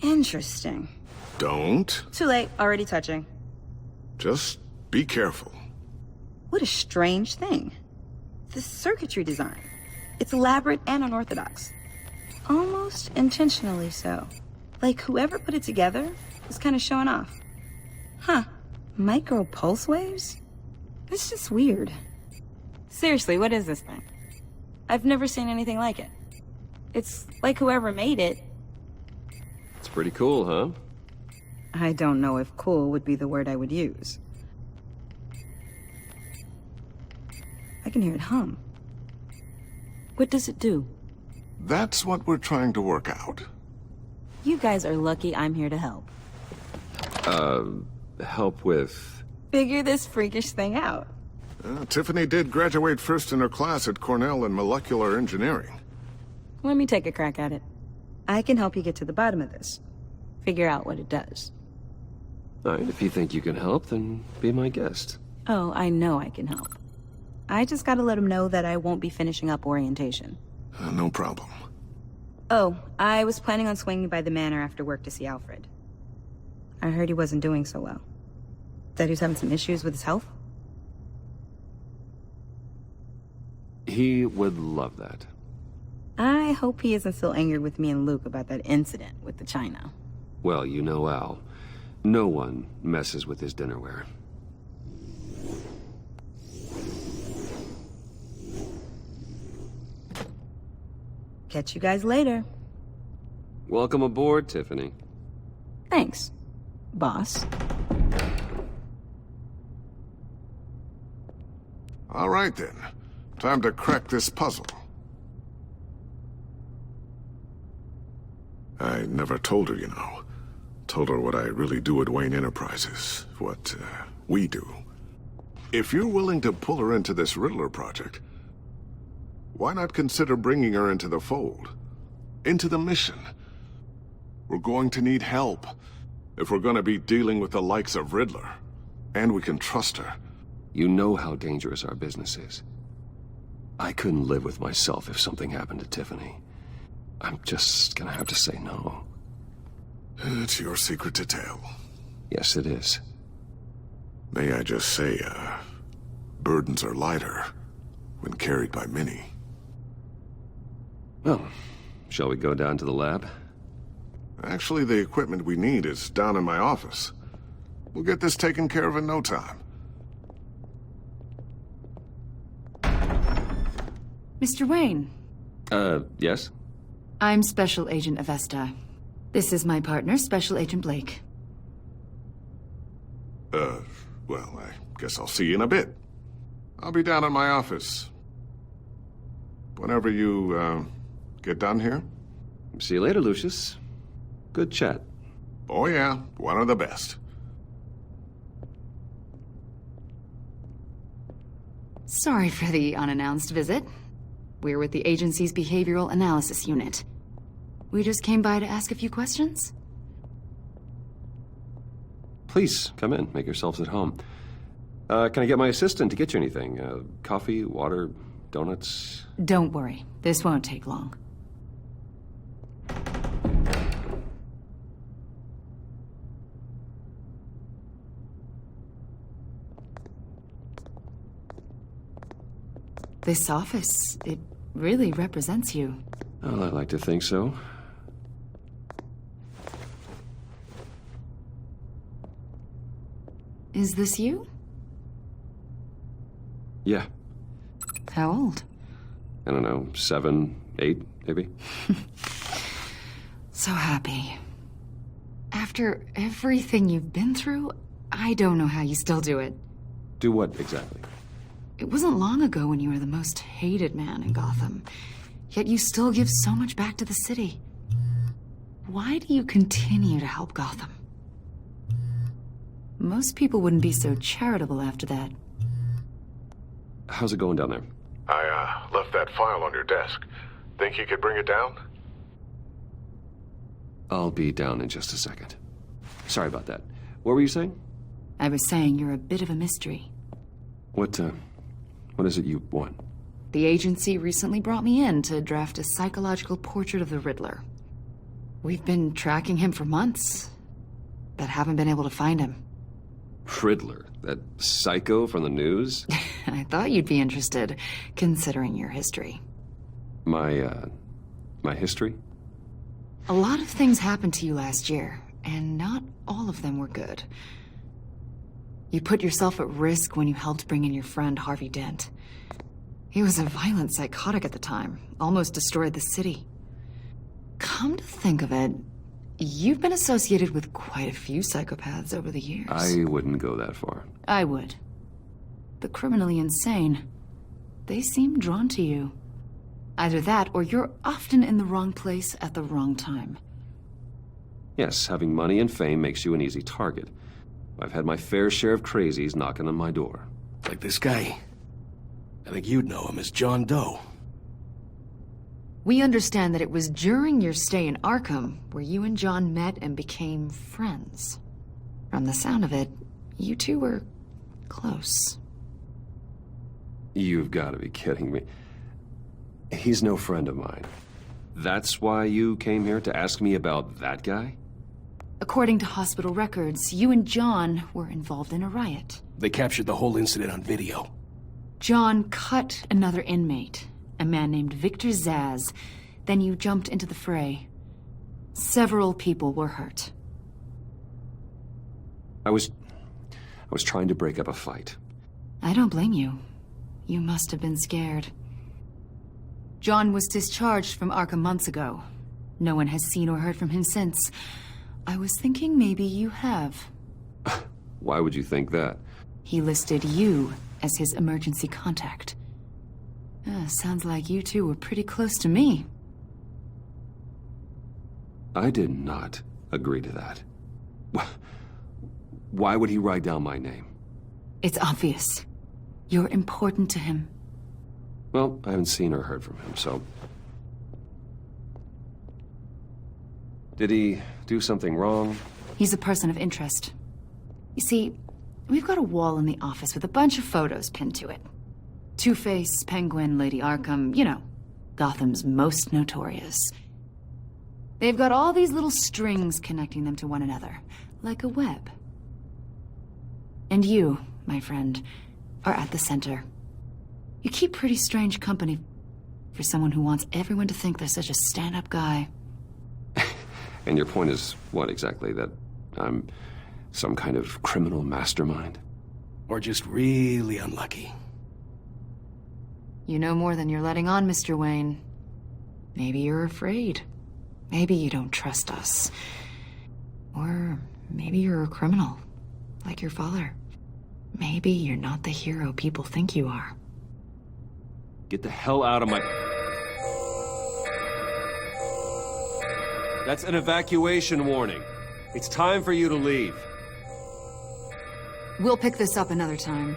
Interesting. Don't. Too late, already touching. Just be careful. What a strange thing. The circuitry design. It's elaborate and unorthodox. Almost intentionally so. Like whoever put it together was kind of showing off. Huh. Micro pulse waves? It's just weird. Seriously, what is this thing? I've never seen anything like it. It's like whoever made it... It's pretty cool, huh? I don't know if cool would be the word I would use. I can hear it hum. What does it do? That's what we're trying to work out. You guys are lucky I'm here to help. Help with... Figure this freakish thing out. Tiffany did graduate first in her class at Cornell in molecular engineering. Let me take a crack at it. I can help you get to the bottom of this. Figure out what it does. All right, if you think you can help, then be my guest. Oh, I know I can help. I just gotta let him know that I won't be finishing up orientation. No problem. Oh, I was planning on swinging by the manor after work to see Alfred. I heard he wasn't doing so well. Said he was having some issues with his health? He would love that. I hope he isn't still angry with me and Luke about that incident with the china. Well, you know Al. No one messes with his dinnerware. Catch you guys later. Welcome aboard, Tiffany. Thanks, boss. All right, then. Time to crack this puzzle. I never told her, you know. Told her what I really do at Wayne Enterprises. What, we do. If you're willing to pull her into this Riddler project, why not consider bringing her into the fold? Into the mission? We're going to need help if we're going to be dealing with the likes of Riddler. And we can trust her. You know how dangerous our business is. I couldn't live with myself if something happened to Tiffany. I'm just gonna have to say no. It's your secret to tell. Yes, it is. May I just say, burdens are lighter when carried by many. Well, shall we go down to the lab? Actually, the equipment we need is down in my office. We'll get this taken care of in no time. Mr. Wayne. Yes? I'm Special Agent Avesta. This is my partner, Special Agent Blake. Well, I guess I'll see you in a bit. I'll be down in my office. Whenever you, get done here. See you later, Lucius. Good chat. Oh yeah, one of the best. Sorry for the unannounced visit. We're with the agency's behavioral analysis unit. We just came by to ask a few questions. Please, come in. Make yourselves at home. Can I get my assistant to get you anything? Coffee, water, donuts? Don't worry. This won't take long. This office, it really represents you. Well, I like to think so. Is this you? Yeah. How old? I don't know, 7, 8, maybe? So happy. After everything you've been through, I don't know how you still do it. Do what, exactly? It wasn't long ago when you were the most hated man in Gotham. Yet you still give so much back to the city. Why do you continue to help Gotham? Most people wouldn't be so charitable after that. How's it going down there? I, left that file on your desk. Think you could bring it down? I'll be down in just a second. Sorry about that. What were you saying? I was saying you're a bit of a mystery. What is it you want? The agency recently brought me in to draft a psychological portrait of the Riddler. We've been tracking him for months, but haven't been able to find him. Riddler? That psycho from the news? I thought you'd be interested, considering your history. My history? A lot of things happened to you last year, and not all of them were good. You put yourself at risk when you helped bring in your friend Harvey Dent. He was a violent psychotic at the time, almost destroyed the city. Come to think of it, you've been associated with quite a few psychopaths over the years. I wouldn't go that far. I would. The criminally insane. They seem drawn to you. Either that, or you're often in the wrong place at the wrong time. Yes, having money and fame makes you an easy target. I've had my fair share of crazies knocking on my door. Like this guy. I think you'd know him as John Doe. We understand that it was during your stay in Arkham where you and John met and became friends. From the sound of it, you two were close. You've got to be kidding me. He's no friend of mine. That's why you came here to ask me about that guy? According to hospital records, you and John were involved in a riot. They captured the whole incident on video. John cut another inmate, a man named Victor Zaz. Then you jumped into the fray. Several people were hurt. I was trying to break up a fight. I don't blame you. You must have been scared. John was discharged from Arkham months ago. No one has seen or heard from him since. I was thinking maybe you have. Why would you think that? He listed you as his emergency contact. Sounds like you two were pretty close to me. I did not agree to that. Why would he write down my name? It's obvious. You're important to him. Well, I haven't seen or heard from him, so... Did he do something wrong? He's a person of interest. You see, we've got a wall in the office with a bunch of photos pinned to it. Two-Face, Penguin, Lady Arkham, you know, Gotham's most notorious. They've got all these little strings connecting them to one another, like a web. And you, my friend, are at the center. You keep pretty strange company for someone who wants everyone to think they're such a stand-up guy. And your point is what exactly? That I'm some kind of criminal mastermind? Or just really unlucky? You know more than you're letting on, Mr. Wayne. Maybe you're afraid. Maybe you don't trust us. Or maybe you're a criminal, like your father. Maybe you're not the hero people think you are. Get the hell out of my... That's an evacuation warning. It's time for you to leave. We'll pick this up another time.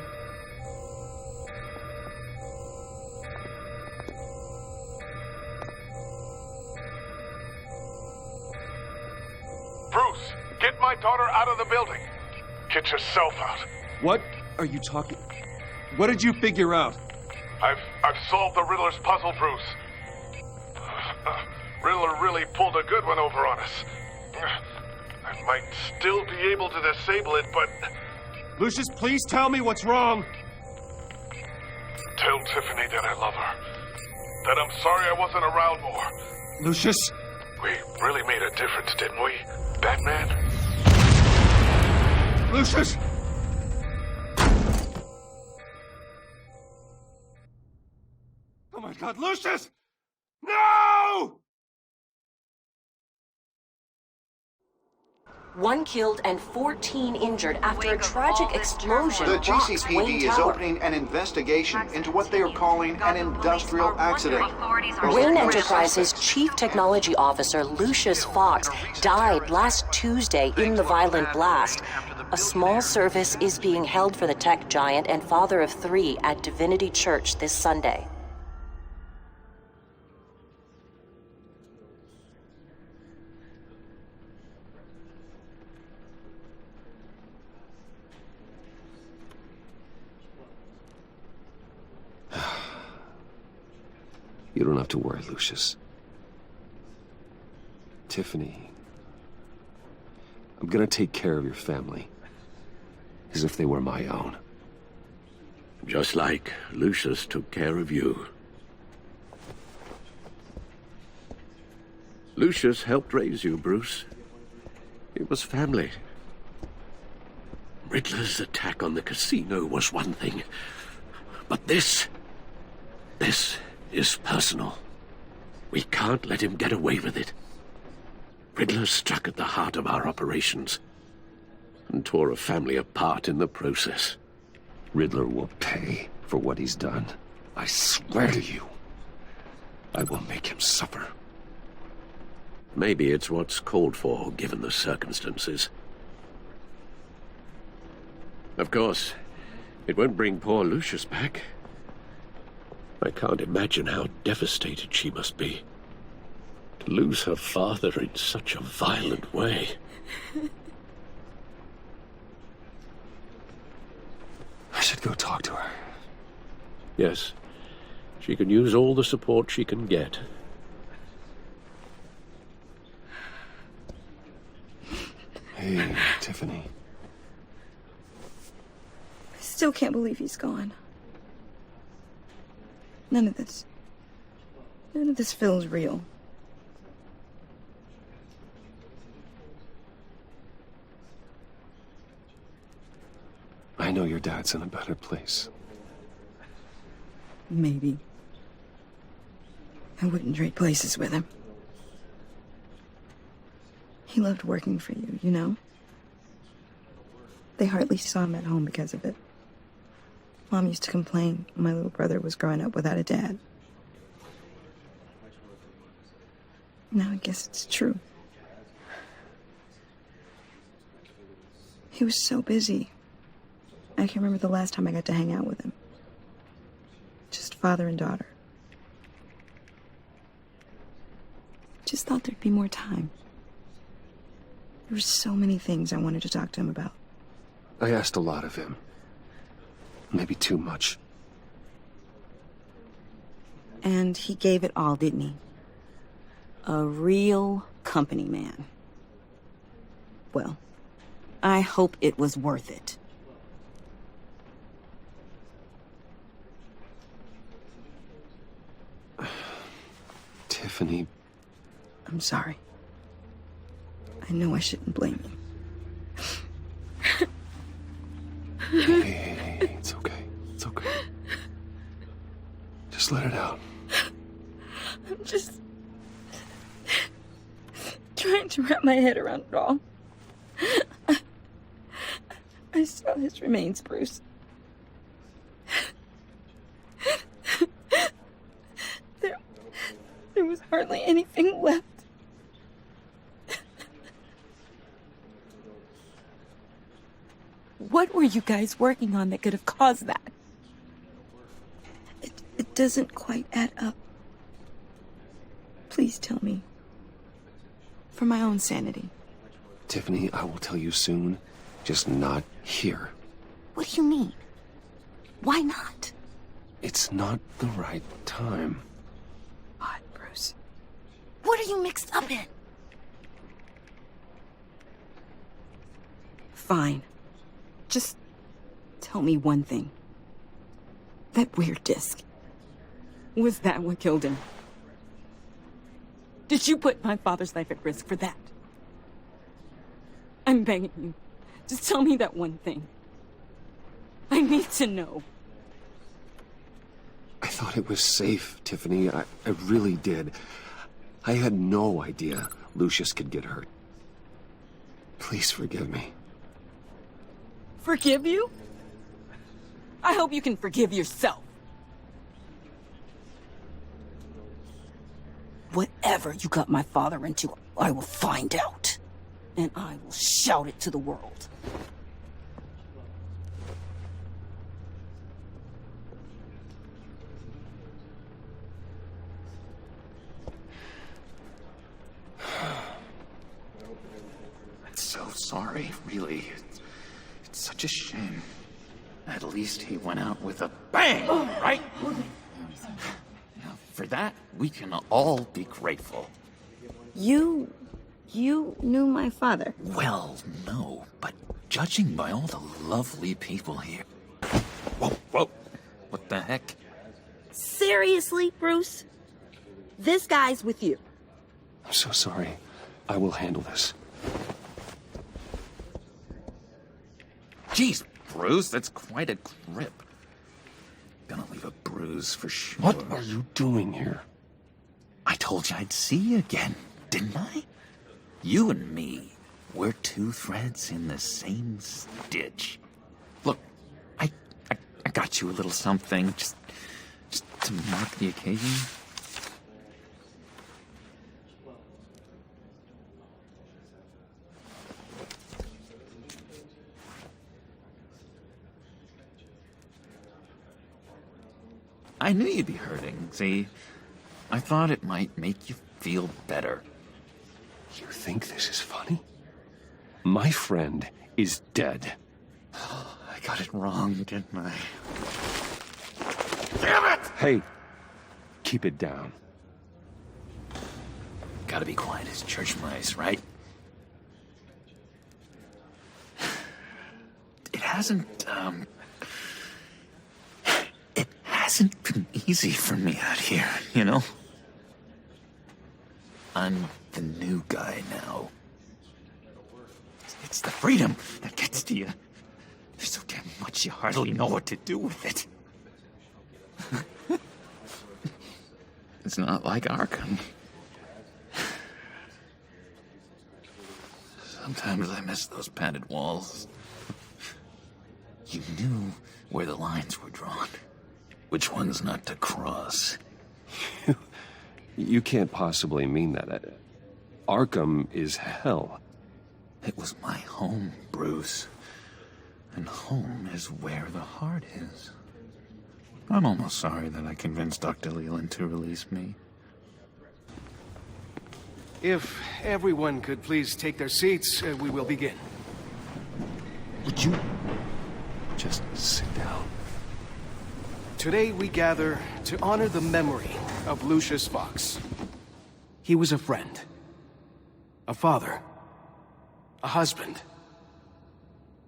Bruce, get my daughter out of the building. Get yourself out. What are you talking... What did you figure out? I've solved the Riddler's puzzle, Bruce. Riddler really pulled a good one over on us. I might still be able to disable it, but... Lucius, please tell me what's wrong. Tell Tiffany that I love her. That I'm sorry I wasn't around more. Lucius? We really made a difference, didn't we, Batman? Lucius! Oh my God, Lucius! No! One killed and 14 injured after a tragic explosion. The rocks GCPD Wayne is Tower. opening an investigation into what they are calling an industrial accident. Wayne Enterprises' chief technology officer, Lucius Fox, died last Tuesday in the violent blast. A small service is being held for the tech giant and father of 3 at Divinity Church this Sunday. You don't have to worry, Lucius. Tiffany, I'm gonna take care of your family as if they were my own. Just like Lucius took care of you. Lucius helped raise you, Bruce. It was family. Riddler's attack on the casino was one thing, but this is personal. We can't let him get away with it. Riddler struck at the heart of our operations and tore a family apart in the process. Riddler will pay for what he's done. I swear to you, I will make him suffer. Maybe it's what's called for, given the circumstances. Of course, it won't bring poor Lucius back. I can't imagine how devastated she must be. To lose her father in such a violent way. I should go talk to her. Yes, she can use all the support she can get. Hey, Tiffany. I still can't believe he's gone. None of this feels real. I know your dad's in a better place. Maybe. I wouldn't trade places with him. He loved working for you, you know? They hardly saw him at home because of it. Mom used to complain my little brother was growing up without a dad. Now I guess it's true. He was so busy. I can't remember the last time I got to hang out with him. Just father and daughter. Just thought there'd be more time. There were so many things I wanted to talk to him about. I asked a lot of him. Maybe too much. And he gave it all, didn't he? A real company man. Well, I hope it was worth it. Tiffany. I'm sorry. I know I shouldn't blame you. Hey, it's okay. It's okay. Just let it out. I'm just trying to wrap my head around it all. I saw his remains, Bruce. There was hardly anything left. What were you guys working on that could have caused that? It doesn't quite add up. Please tell me. For my own sanity. Tiffany, I will tell you soon. Just not here. What do you mean? Why not? It's not the right time. What, Bruce? What are you mixed up in? Fine. Just tell me one thing. That weird disc. Was that what killed him? Did you put my father's life at risk for that? I'm begging you. Just tell me that one thing. I need to know. I thought it was safe, Tiffany. I really did. I had no idea Lucius could get hurt. Please forgive me. Forgive you? I hope you can forgive yourself. Whatever you got my father into, I will find out. And I will shout it to the world. I'm so sorry, really. It's such a shame. At least he went out with a bang, right? Now, for that, we can all be grateful. You knew my father? Well, no, but judging by all the lovely people here... Whoa, whoa, what the heck? Seriously, Bruce? This guy's with you. I'm so sorry. I will handle this. Jeez, Bruce, that's quite a grip. Gonna leave a bruise for sure. What are you doing here? I told you I'd see you again, didn't I? You and me, we're two threads in the same stitch. Look, I got you a little something, just to mark the occasion. I knew you'd be hurting, see? I thought it might make you feel better. You think this is funny? My friend is dead. I got it wrong, didn't I? Damn it! Hey, keep it down. Gotta be quiet as church mice, right? hasn't been easy for me out here, you know? I'm the new guy now. It's the freedom that gets to you. There's so damn much you hardly know what to do with it. It's not like Arkham. Sometimes I miss those padded walls. You knew where the lines were drawn. Which ones not to cross. You can't possibly mean that. Arkham is hell. It was my home, Bruce. And home is where the heart is. I'm almost sorry that I convinced Dr. Leland to release me. If everyone could please take their seats, we will begin. Would you just sit down? Today we gather to honor the memory of Lucius Fox. He was a friend, a father, a husband,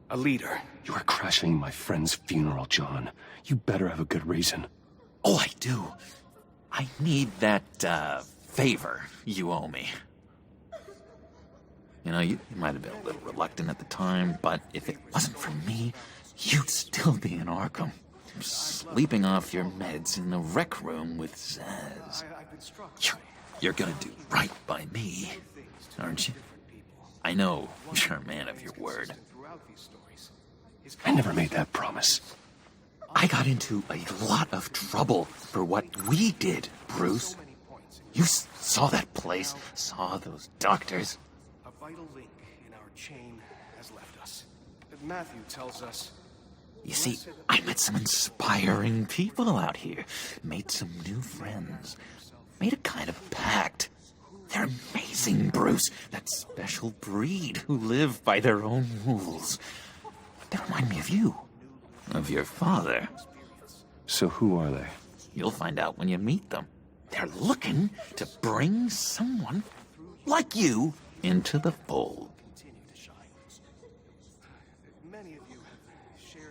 a leader. You are crashing my friend's funeral, John. You better have a good reason. Oh, I do. I need that, favor you owe me. You know, you might have been a little reluctant at the time, but if it wasn't for me, you'd still be in Arkham. Sleeping off your meds in the rec room with Zaz. You're gonna do right by me, aren't you? I know you're a man of your word. I never made that promise. I got into a lot of trouble for what we did, Bruce. You saw that place, saw those doctors. A vital link in our chain has left us. Matthew tells us... You see, I met some inspiring people out here. Made some new friends. Made a kind of pact. They're amazing, Bruce. That special breed who live by their own rules. They remind me of you. Of your father. So who are they? You'll find out when you meet them. They're looking to bring someone like you into the fold.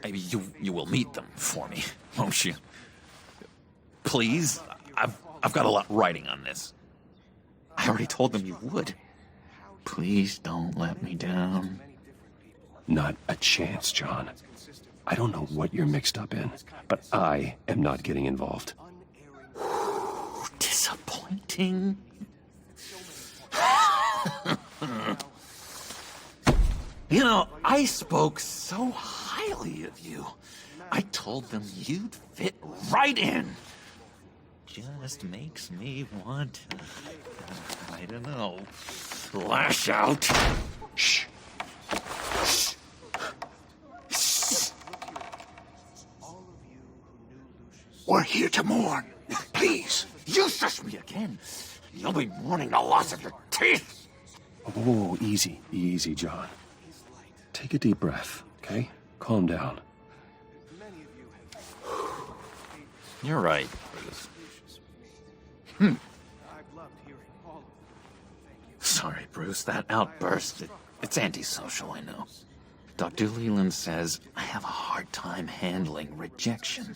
Maybe you will meet them for me, won't you? Please, I've got a lot writing on this. I already told them you would. Please don't let me down. Not a chance, John. I don't know what you're mixed up in, but I am not getting involved. Disappointing. You know, I spoke so highly of you. I told them you'd fit right in. Just makes me want to, I don't know, lash out. Shh. Shh. Shh. We're here to mourn. Please. You shush me again. You'll be mourning the loss of your teeth. Oh, easy, easy, John. Take a deep breath, okay? Calm down. You're right, Bruce. Sorry, Bruce, that outburst, it's antisocial, I know. Dr. Leland says I have a hard time handling rejection.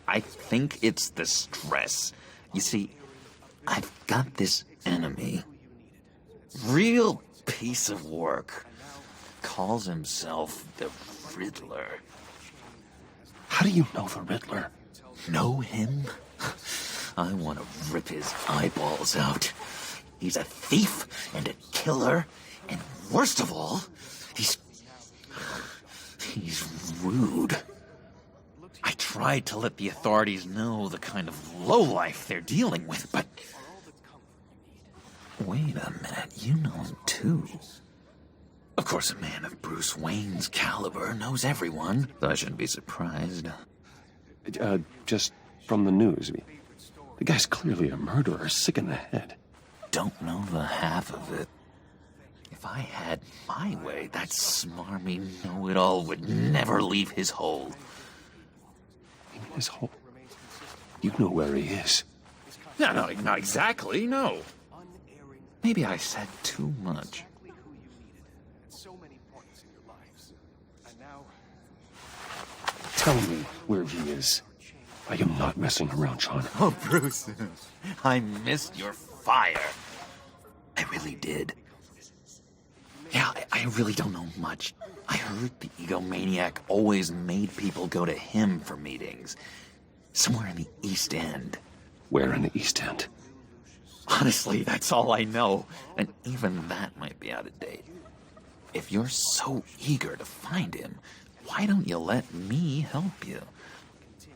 I think it's the stress. You see, I've got this enemy. Real piece of work. Calls himself the Riddler. How do you know the Riddler? Know him? I want to rip his eyeballs out. He's a thief and a killer, and worst of all, he's rude. I tried to let the authorities know the kind of lowlife they're dealing with, but... Wait a minute, you know him too. Of course, a man of Bruce Wayne's caliber knows everyone, so I shouldn't be surprised. Just from the news. The guy's clearly a murderer, sick in the head. Don't know the half of it. If I had my way, that smarmy know-it-all would never leave his hole. You mean his hole? You know where he is. No, not exactly, no. Maybe I said too much. Tell me where he is. I am not messing around, John. Oh, Bruce, I missed your fire. I really did. Yeah, I really don't know much. I heard the egomaniac always made people go to him for meetings. Somewhere in the East End. Where in the East End? Honestly, that's all I know. And even that might be out of date. If you're so eager to find him, why don't you let me help you?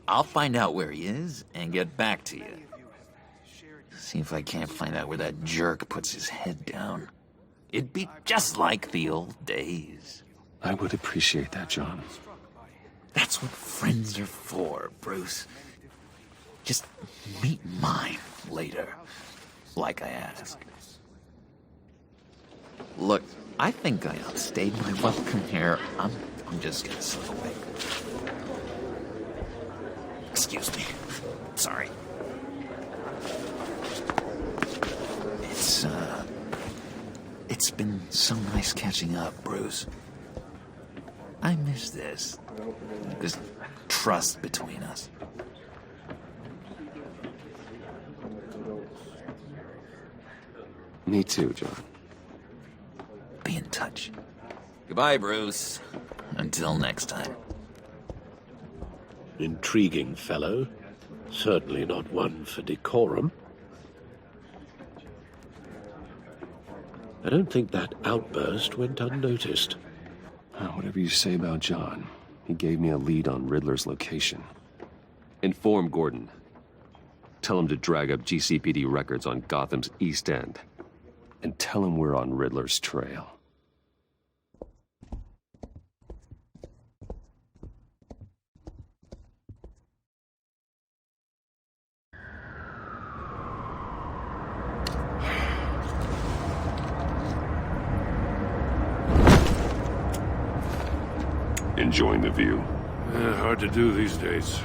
I'll find out where he is and get back to you. See if I can't find out where that jerk puts his head down. It'd be just like the old days. I would appreciate that, John. That's what friends are for, Bruce. Just meet mine later, like I asked. Look, I think I outstayed my welcome here. I'm just gonna slip away. Excuse me. Sorry. It's been so nice catching up, Bruce. I miss this trust between us. Me too, John. Be in touch. Goodbye, Bruce. Until next time. Intriguing fellow. Certainly not one for decorum. I don't think that outburst went unnoticed. Whatever you say about John, he gave me a lead on Riddler's location. Inform Gordon. Tell him to drag up GCPD records on Gotham's East End. And tell him we're on Riddler's trail. Enjoying the view? Yeah, hard to do these days.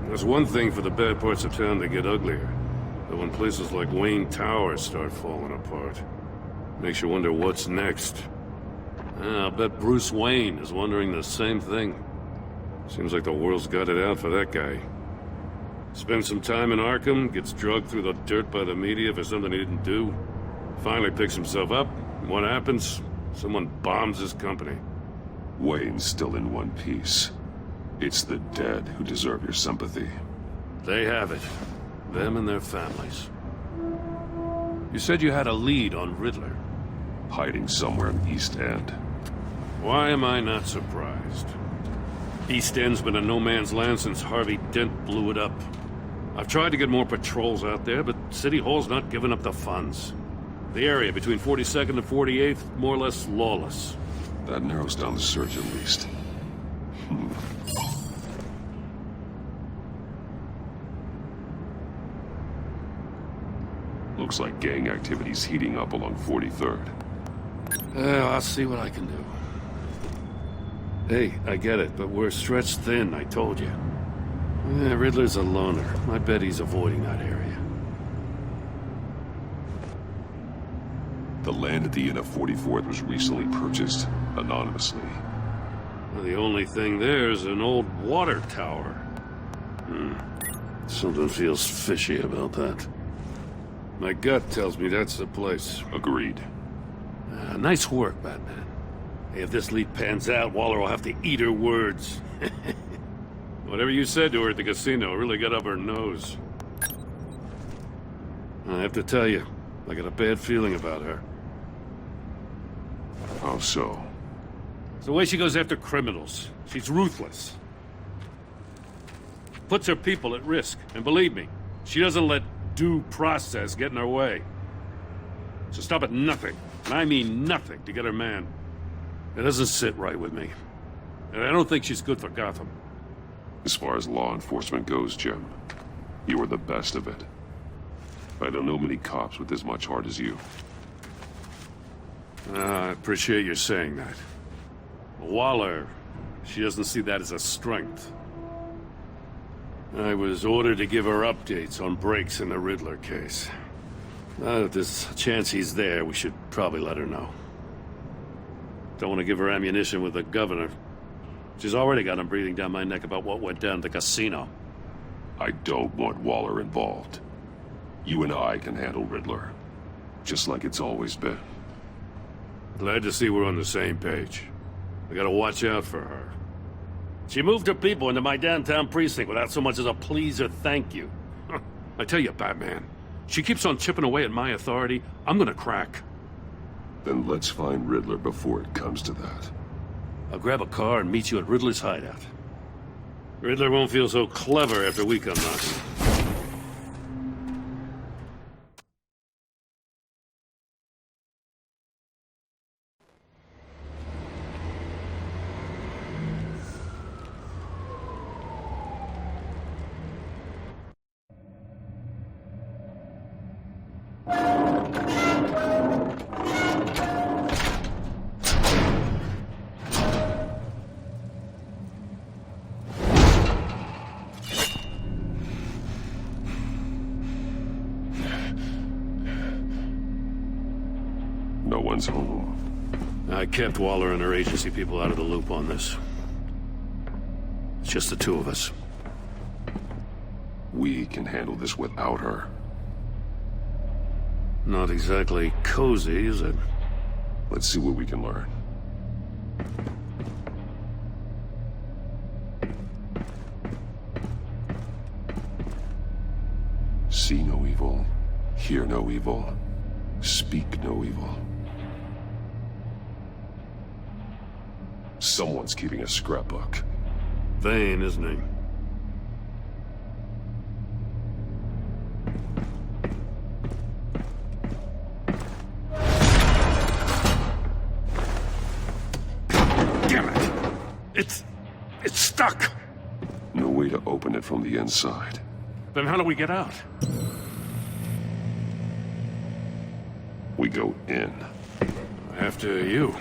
There's one thing for the bad parts of town to get uglier. But when places like Wayne Tower start falling apart, makes you wonder what's next. I'll bet Bruce Wayne is wondering the same thing. Seems like the world's got it out for that guy. Spends some time in Arkham, gets drugged through the dirt by the media for something he didn't do. Finally picks himself up, and what happens? Someone bombs his company. Wayne's still in one piece. It's the dead who deserve your sympathy. They have it. Them and their families. You said you had a lead on Riddler. Hiding somewhere in East End. Why am I not surprised? East End's been a no-man's land since Harvey Dent blew it up. I've tried to get more patrols out there, but City Hall's not giving up the funds. The area between 42nd and 48th, more or less lawless. That narrows down the search at least. Looks like gang activity's heating up along 43rd. I'll see what I can do. Hey, I get it, but we're stretched thin, I told you. Riddler's a loner. I bet he's avoiding that area. The land at the end of 44th was recently purchased anonymously. Well, the only thing there is an old water tower. Something feels fishy about that. My gut tells me that's the place. Agreed. Nice work, Batman. Hey, if this lead pans out, Waller will have to eat her words. Whatever you said to her at the casino really got up her nose. I have to tell you, I got a bad feeling about her. How so? It's the way she goes after criminals. She's ruthless. Puts her people at risk. And believe me, she doesn't let due process get in her way. So stop at nothing, and I mean nothing, to get her man. It doesn't sit right with me. And I don't think she's good for Gotham. As far as law enforcement goes, Jim, you are the best of it. I don't know many cops with as much heart as you. I appreciate you saying that. Waller, she doesn't see that as a strength. I was ordered to give her updates on breaks in the Riddler case. Now that there's a chance he's there, we should probably let her know. Don't want to give her ammunition with the governor. She's already got him breathing down my neck about what went down at the casino. I don't want Waller involved. You and I can handle Riddler. Just like it's always been. Glad to see we're on the same page. I gotta watch out for her. She moved her people into my downtown precinct without so much as a please or thank you. I tell you, Batman, she keeps on chipping away at my authority, I'm gonna crack. Then let's find Riddler before it comes to that. I'll grab a car and meet you at Riddler's hideout. Riddler won't feel so clever after we come knocking. No one's home. I kept Waller and her agency people out of the loop on this. It's just the two of us. We can handle this without her. Not exactly cozy, is it? Let's see what we can learn. See no evil, hear no evil, speak no evil. Someone's keeping a scrapbook. Vain, isn't he? Damn it! It's stuck! No way to open it from the inside. Then how do we get out? We go in. After you.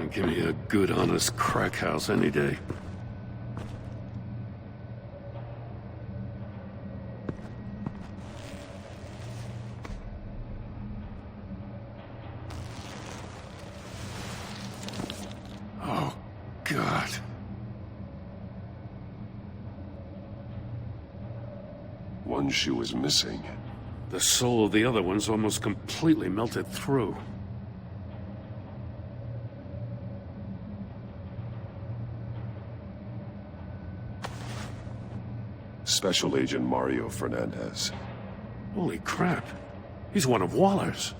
Give me a good, honest crack house any day. Oh, God. One shoe is missing. The soul of the other one's almost completely melted through. Special Agent Mario Fernandez. Holy crap. He's one of Waller's.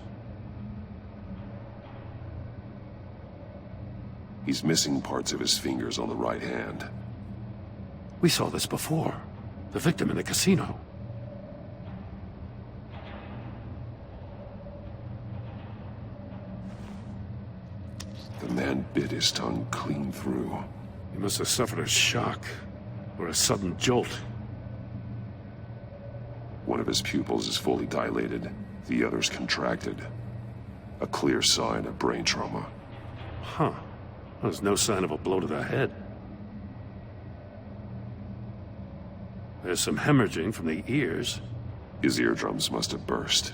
He's missing parts of his fingers on the right hand. We saw this before. The victim in the casino. The man bit his tongue clean through. He must have suffered a shock, or a sudden jolt. One of his pupils is fully dilated, the other's contracted. A clear sign of brain trauma. Huh. There's no sign of a blow to the head. There's some hemorrhaging from the ears. His eardrums must have burst.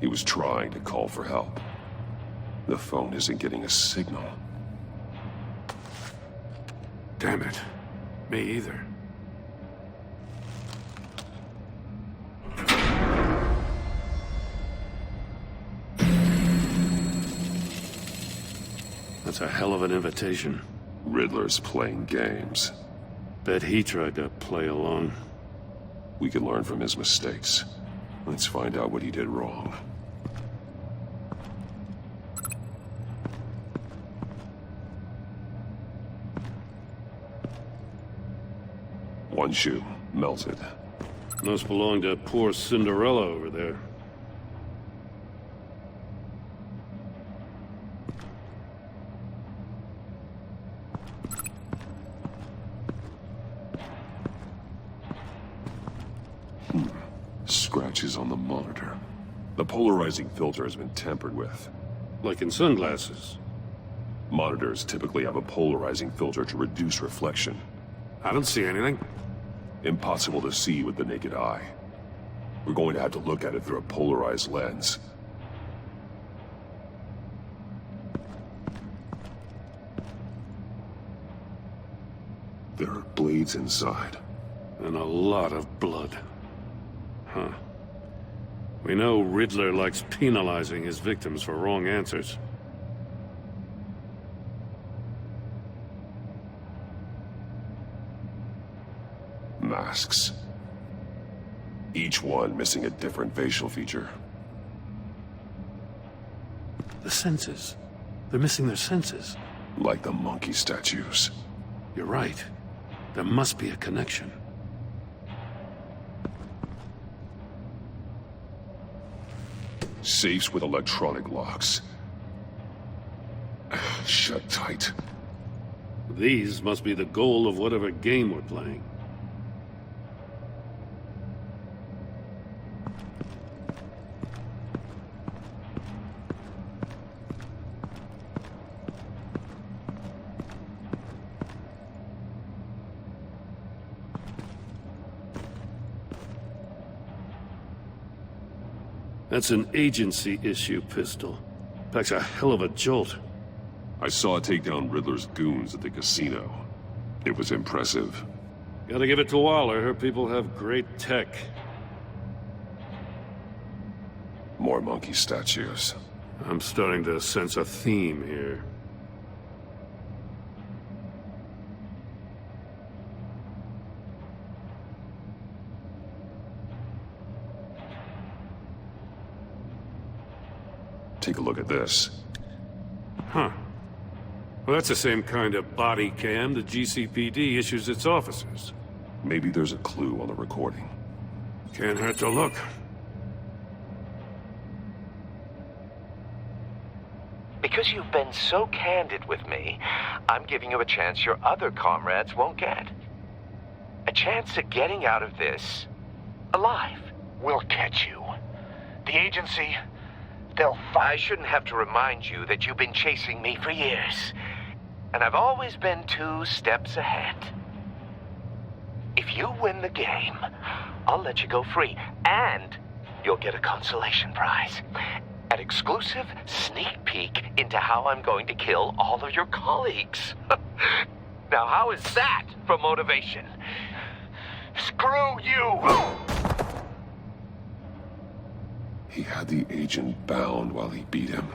He was trying to call for help. The phone isn't getting a signal. Damn it. Me either. That's a hell of an invitation. Riddler's playing games. Bet he tried to play along. We can learn from his mistakes. Let's find out what he did wrong. One shoe, melted. Must belong to poor Cinderella over there. scratches on the monitor. The polarizing filter has been tampered with. Like in sunglasses. Monitors typically have a polarizing filter to reduce reflection. I don't see anything. Impossible to see with the naked eye. We're going to have to look at it through a polarized lens. There are blades inside. And a lot of blood. Huh. We know Riddler likes penalizing his victims for wrong answers. Masks. Each one missing a different facial feature. The senses. They're missing their senses. Like the monkey statues. You're right. There must be a connection. Safes with electronic locks. Shut tight. These must be the goal of whatever game we're playing. That's an agency-issue pistol. Packs a hell of a jolt. I saw it take down Riddler's goons at the casino. It was impressive. Gotta give it to Waller. Her people have great tech. More monkey statues. I'm starting to sense a theme here. Take a look at this. Huh. Well, that's the same kind of body cam the GCPD issues its officers. Maybe there's a clue on the recording. Can't hurt to look. Because you've been so candid with me, I'm giving you a chance your other comrades won't get. A chance at getting out of this alive. We'll catch you. The agency, I shouldn't have to remind you that you've been chasing me for years. And I've always been 2 steps ahead. If you win the game, I'll let you go free. And you'll get a consolation prize. An exclusive sneak peek into how I'm going to kill all of your colleagues. Now, how is that for motivation? Screw you! He had the agent bound while he beat him.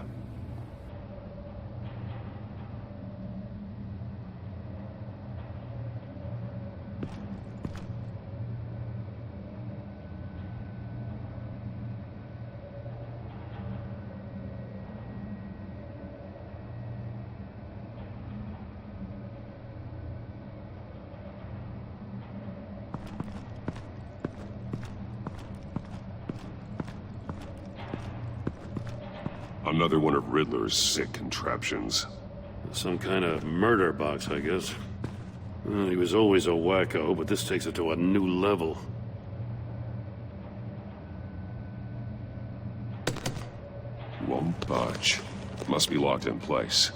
Another one of Riddler's sick contraptions. Some kind of murder box, I guess. Well, he was always a wacko, but this takes it to a new level. Won't budge. Must be locked in place.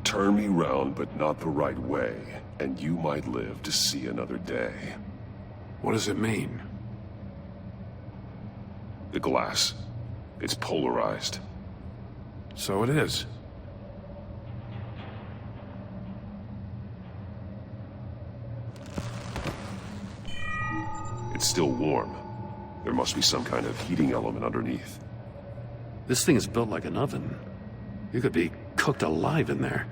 Turn me round, but not the right way, and you might live to see another day. What does it mean? The glass. It's polarized. So it is. It's still warm. There must be some kind of heating element underneath. This thing is built like an oven. You could be cooked alive in there.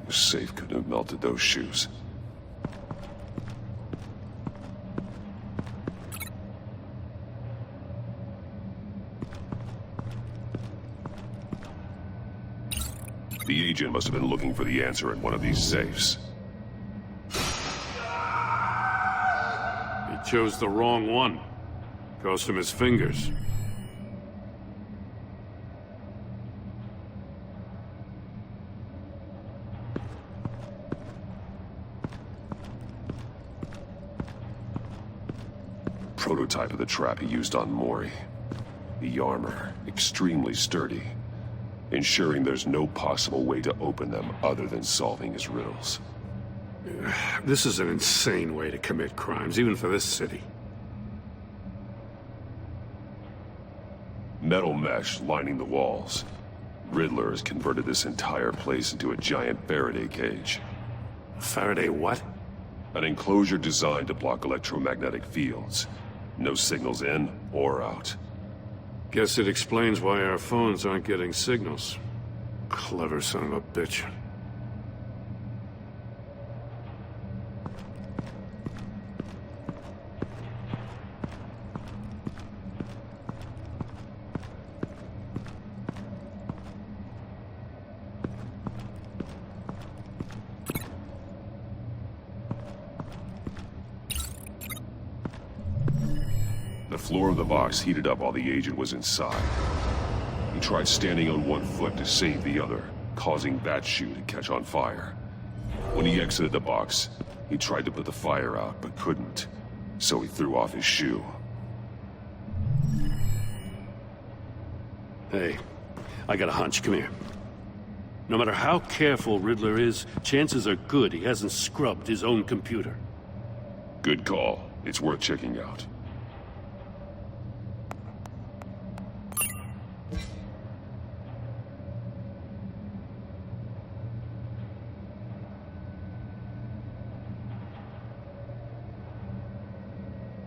The safe couldn't have melted those shoes. The agent must have been looking for the answer in one of these safes. He chose the wrong one. Cost him his fingers. prototype of the trap he used on Mori. The armor, extremely sturdy, ensuring there's no possible way to open them other than solving his riddles. This is an insane way to commit crimes, even for this city. Metal mesh lining the walls. Riddler has converted this entire place into a giant Faraday cage. Faraday what? An enclosure designed to block electromagnetic fields. No signals in or out. Guess it explains why our phones aren't getting signals. Clever son of a bitch. The floor of the box heated up while the agent was inside. He tried standing on one foot to save the other, causing that shoe to catch on fire. When he exited the box, he tried to put the fire out, but couldn't. So he threw off his shoe. Hey, I got a hunch. Come here. No matter how careful Riddler is, chances are good he hasn't scrubbed his own computer. Good call. It's worth checking out.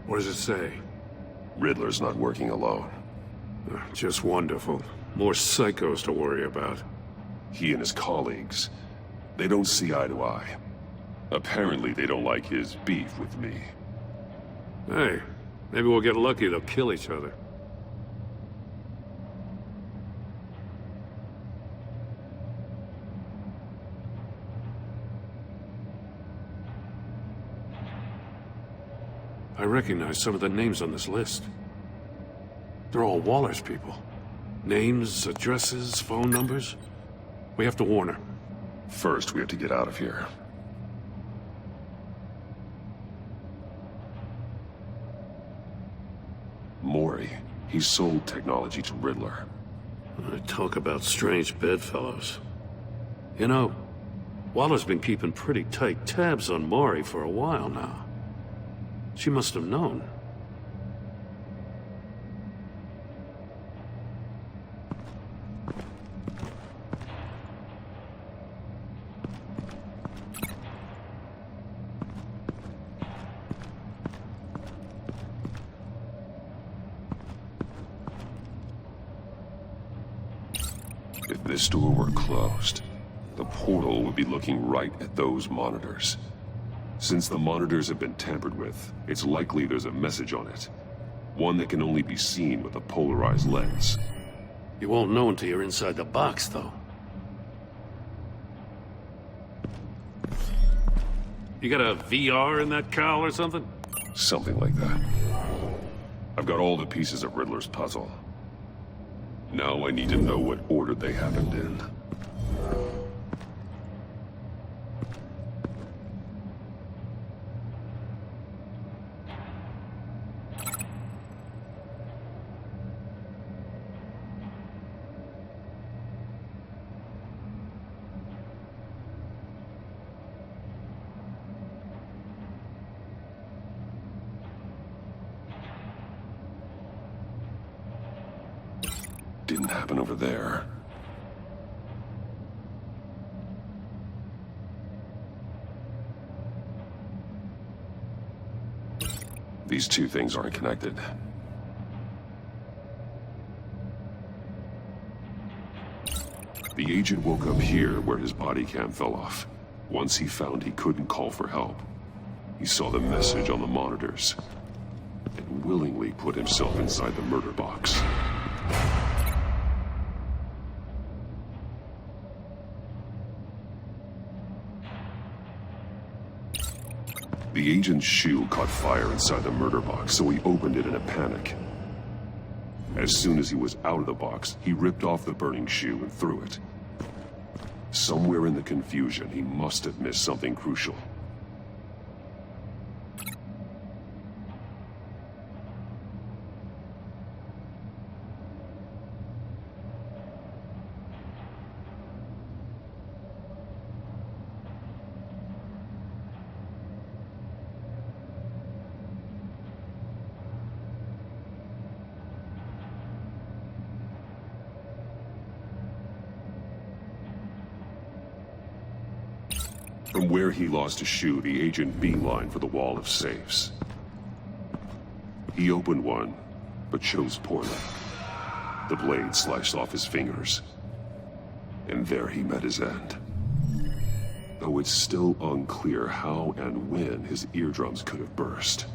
What does it say? Riddler's not working alone. Just wonderful. More psychos to worry about. He and his colleagues, they don't see eye to eye. Apparently they don't like his beef with me. Hey, maybe we'll get lucky, they'll kill each other. I recognize some of the names on this list. They're all Waller's people. Names, addresses, phone numbers. We have to warn her. First, we have to get out of here. Mori, he sold technology to Riddler. Talk about strange bedfellows. You know, Waller's been keeping pretty tight tabs on Mori for a while now. She must have known. If this door were closed, the portal would be looking right at those monitors. Since the monitors have been tampered with, it's likely there's a message on it. One that can only be seen with a polarized lens. You won't know until you're inside the box, though. You got a VR in that cowl or something? Something like that. I've got all the pieces of Riddler's puzzle. Now I need to know what order they happened in. Didn't happen over there. These two things aren't connected. The agent woke up here where his body cam fell off. Once he found he couldn't call for help, he saw the message on the monitors and willingly put himself inside the murder box. The agent's shoe caught fire inside the murder box, so he opened it in a panic. As soon as he was out of the box, he ripped off the burning shoe and threw it. Somewhere in the confusion, he must have missed something crucial. From where he lost a shoe, the agent beelined for the wall of safes. He opened one, but chose poorly. The blade sliced off his fingers. And there he met his end. Though it's still unclear how and when his eardrums could have burst.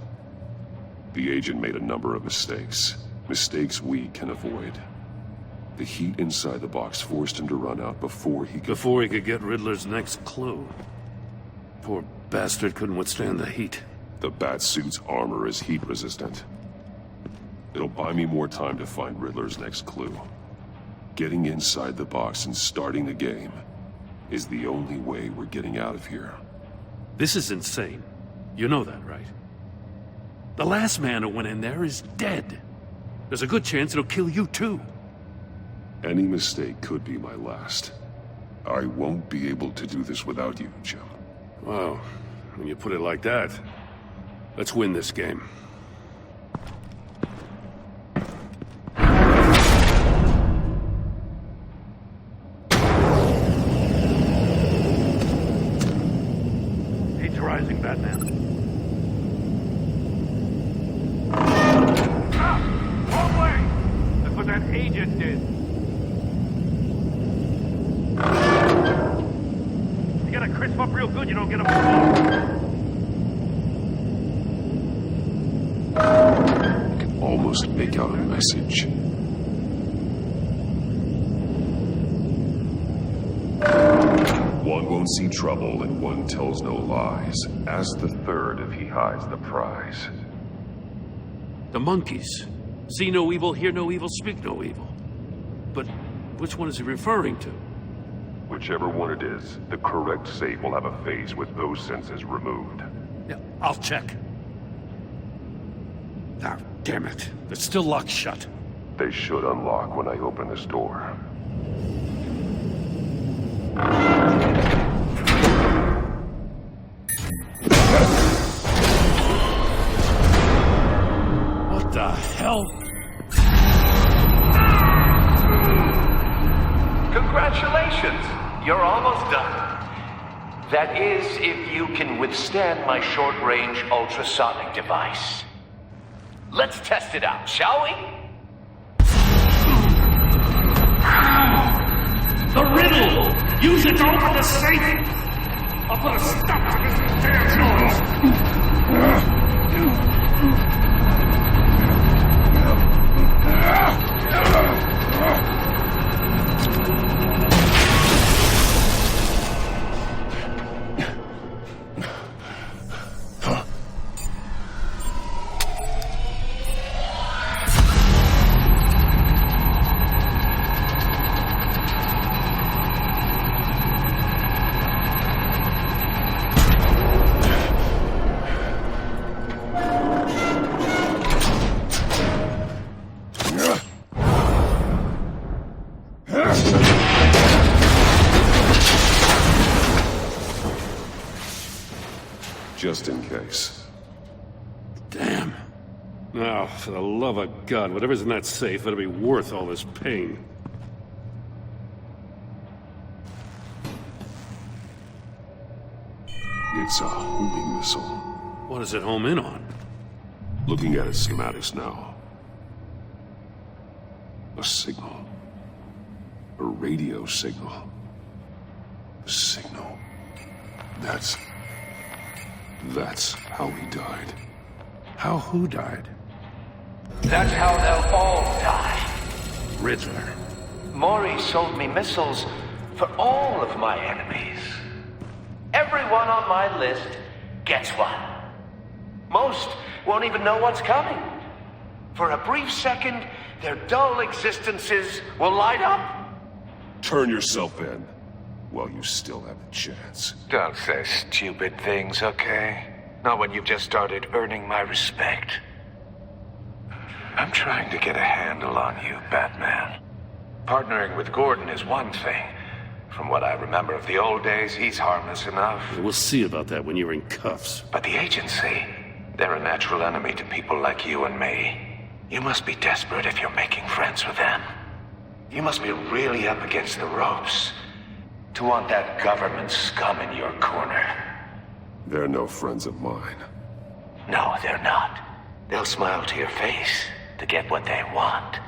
The agent made a number of mistakes. Mistakes we can avoid. The heat inside the box forced him to run out before he could get Riddler's next clue. Poor bastard couldn't withstand the heat. The Batsuit's armor is heat resistant. It'll buy me more time to find Riddler's next clue. Getting inside the box and starting the game is the only way we're getting out of here. This is insane. You know that, right? The last man who went in there is dead. There's a good chance it'll kill you too. Any mistake could be my last. I won't be able to do this without you, Jim. Well, when you put it like that, let's win this game. Rising, Batman. Wrong way! That's what that agent did. You gotta crisp up real good, you don't get a I can almost make out a message. One won't see trouble and one tells no lies. Ask the third if he hides the prize. The monkeys. See no evil, hear no evil, speak no evil. But which one is he referring to? Whichever one it is, the correct safe will have a face with those senses removed. Yeah, I'll check. Ah, damn it. It's still locked shut. They should unlock when I open this door. What the hell? Congratulations! You're almost done. That is, if you can withstand my short-range ultrasonic device. Let's test it out, shall we? The riddle! Use it to open the safe! I'll put a stop to this damn noise! Just in case. Damn. Now, for the love of God, whatever's in that safe better be worth all this pain. It's a homing missile. What does it home in on? Looking at its schematics now. A signal. A radio signal. A signal. That's how he died. How who died? That's how they'll all die. Riddler. Mori sold me missiles for all of my enemies. Everyone on my list gets one. Most won't even know what's coming. For a brief second, their dull existences will light up. Turn yourself in while you still have the chance. Don't say stupid things, okay? Not when you've just started earning my respect. I'm trying to get a handle on you, Batman. Partnering with Gordon is one thing. From what I remember of the old days, he's harmless enough. We'll see about that when you're in cuffs. But the agency, they're a natural enemy to people like you and me. You must be desperate if you're making friends with them. You must be really up against the ropes To want that government scum in your corner. They're no friends of mine. No, they're not. They'll smile to your face to get what they want.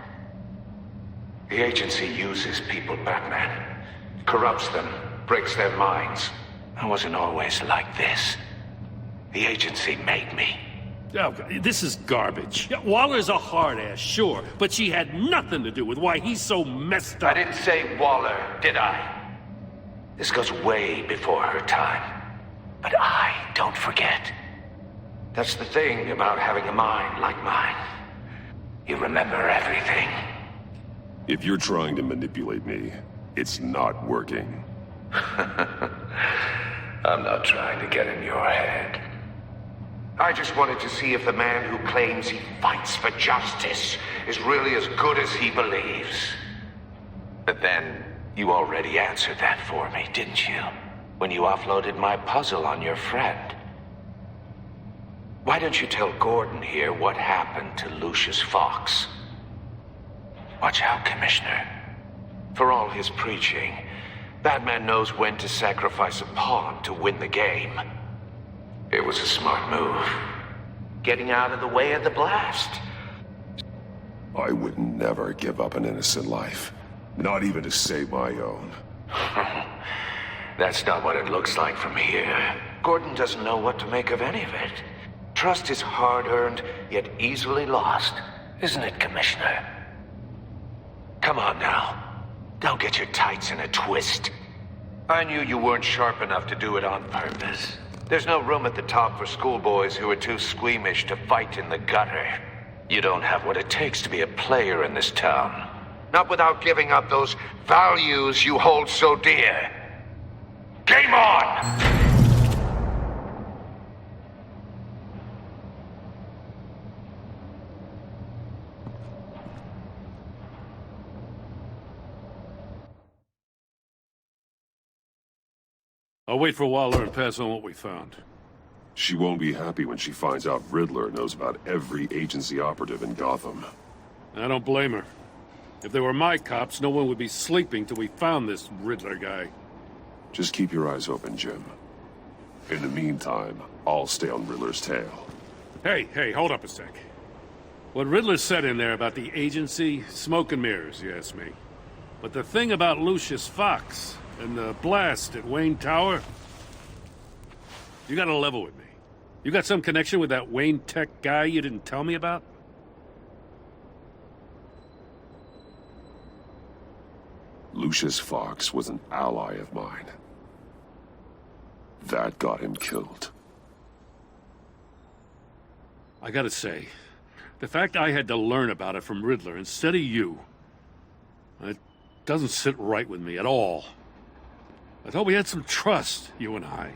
The agency uses people, Batman. Corrupts them, breaks their minds. I wasn't always like this. The agency made me. Oh, this is garbage. Yeah, Waller's a hard-ass, sure, but she had nothing to do with why he's so messed up. I didn't say Waller, did I? This goes way before her time. But I don't forget. That's the thing about having a mind like mine. You remember everything. If you're trying to manipulate me, it's not working. I'm not trying to get in your head. I just wanted to see if the man who claims he fights for justice is really as good as he believes. But then, you already answered that for me, didn't you? When you offloaded my puzzle on your friend. Why don't you tell Gordon here what happened to Lucius Fox? Watch out, Commissioner. For all his preaching, Batman knows when to sacrifice a pawn to win the game. It was a smart move. Getting out of the way of the blast. I would never give up an innocent life. Not even to save my own. That's not what it looks like from here. Gordon doesn't know what to make of any of it. Trust is hard-earned, yet easily lost. Isn't it, Commissioner? Come on now. Don't get your tights in a twist. I knew you weren't sharp enough to do it on purpose. There's no room at the top for schoolboys who are too squeamish to fight in the gutter. You don't have what it takes to be a player in this town. Not without giving up those values you hold so dear. Game on! I'll wait for Waller and pass on what we found. She won't be happy when she finds out Riddler knows about every agency operative in Gotham. I don't blame her. If they were my cops, no one would be sleeping till we found this Riddler guy. Just keep your eyes open, Jim. In the meantime, I'll stay on Riddler's tail. Hey, hold up a sec. What Riddler said in there about the agency, smoke and mirrors, you ask me. But the thing about Lucius Fox and the blast at Wayne Tower, you gotta level with me. You got some connection with that Wayne Tech guy you didn't tell me about? Lucius Fox was an ally of mine. That got him killed. I gotta say, the fact I had to learn about it from Riddler instead of you, it doesn't sit right with me at all. I thought we had some trust, you and I.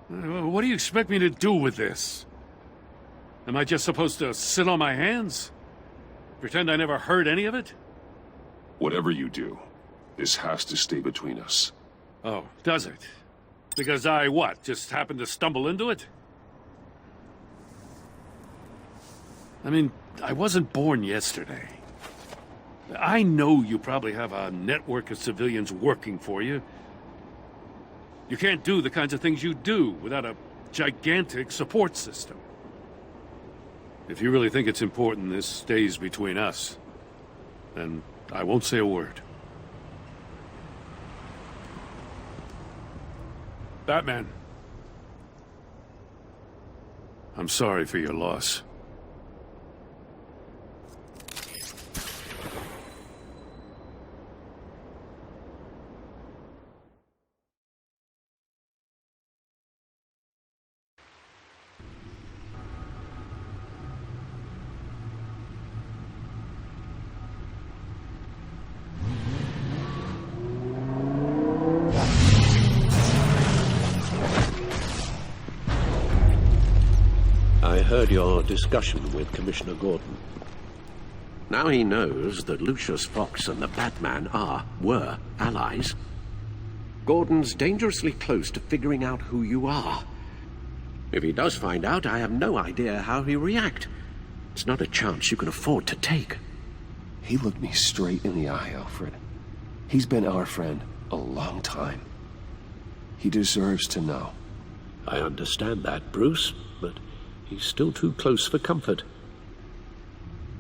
What do you expect me to do with this? Am I just supposed to sit on my hands? Pretend I never heard any of it? Whatever you do, this has to stay between us. Oh, does it? Because I, what, just happened to stumble into it? I mean, I wasn't born yesterday. I know you probably have a network of civilians working for you. You can't do the kinds of things you do without a gigantic support system. If you really think it's important this stays between us, then I won't say a word. Batman. I'm sorry for your loss. I heard your discussion with Commissioner Gordon. Now he knows that Lucius Fox and the Batman were allies. Gordon's dangerously close to figuring out who you are. If he does find out, I have no idea how he'll react. It's not a chance you can afford to take. He looked me straight in the eye, Alfred. He's been our friend a long time. He deserves to know. I understand that, Bruce, but he's still too close for comfort.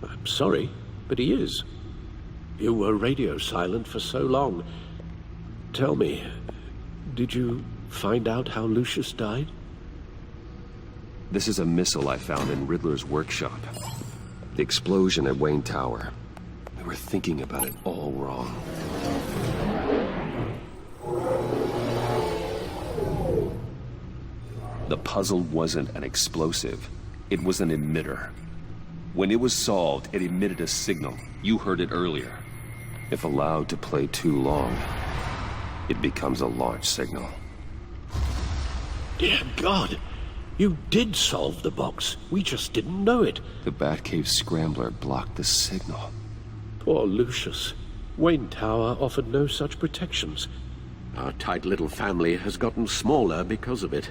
I'm sorry, but he is. You were radio silent for so long. Tell me, did you find out how Lucius died? This is a missile I found in Riddler's workshop. The explosion at Wayne Tower. We were thinking about it all wrong. The puzzle wasn't an explosive. It was an emitter. When it was solved, it emitted a signal. You heard it earlier. If allowed to play too long, it becomes a launch signal. Dear God! You did solve the box. We just didn't know it. The Batcave scrambler blocked the signal. Poor Lucius. Wayne Tower offered no such protections. Our tight little family has gotten smaller because of it.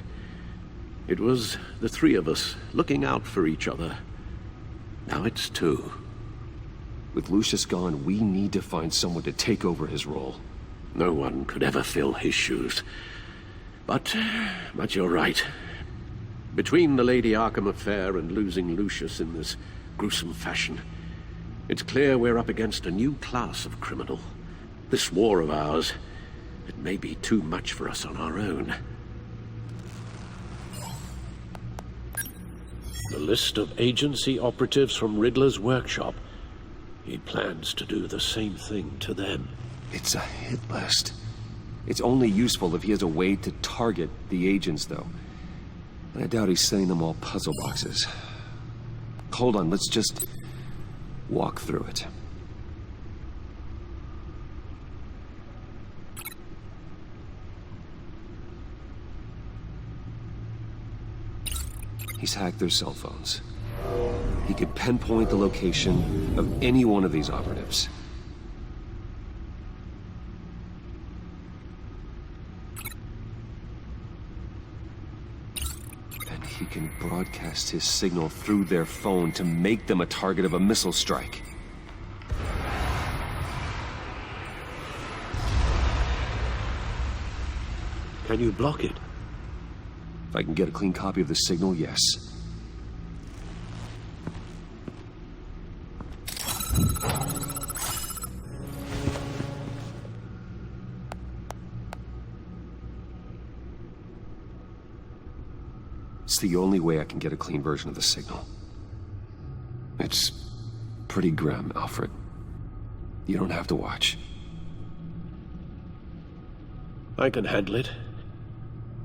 It was the three of us looking out for each other. Now it's two. With Lucius gone, we need to find someone to take over his role. No one could ever fill his shoes. But you're right. Between the Lady Arkham affair and losing Lucius in this gruesome fashion, it's clear we're up against a new class of criminal. This war of ours, it may be too much for us on our own. The list of agency operatives from Riddler's workshop. He plans to do the same thing to them. It's a hit list. It's only useful if he has a way to target the agents, though. And I doubt he's sending them all puzzle boxes. Hold on, let's just walk through it. He's hacked their cell phones. He could pinpoint the location of any one of these operatives. And he can broadcast his signal through their phone to make them a target of a missile strike. Can you block it? If I can get a clean copy of the signal, yes. It's the only way I can get a clean version of the signal. It's pretty grim, Alfred. You don't have to watch. I can handle it.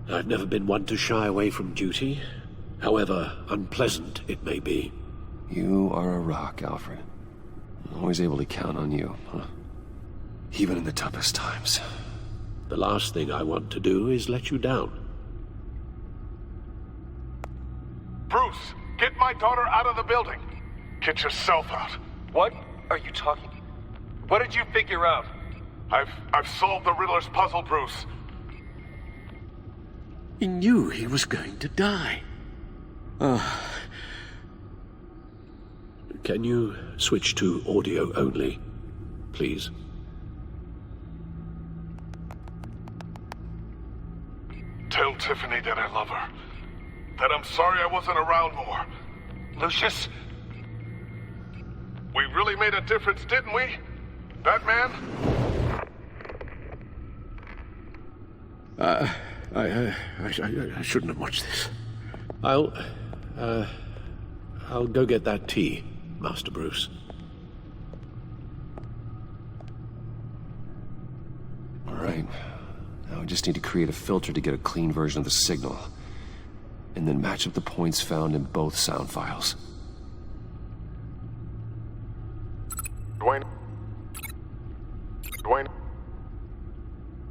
I've never been one to shy away from duty, however unpleasant it may be. You are a rock, Alfred. I'm always able to count on you, huh? Even in the toughest times. The last thing I want to do is let you down. Bruce, get my daughter out of the building. Get yourself out. What are you talking? What did you figure out? I've solved the Riddler's puzzle, Bruce. He knew he was going to die. Can you switch to audio only, please? Tell Tiffany that I love her. That I'm sorry I wasn't around more. Lucius? We really made a difference, didn't we? Batman? I shouldn't have watched this. I'll go get that tea, Master Bruce. All right. Now I just need to create a filter to get a clean version of the signal. And then match up the points found in both sound files. Dwayne?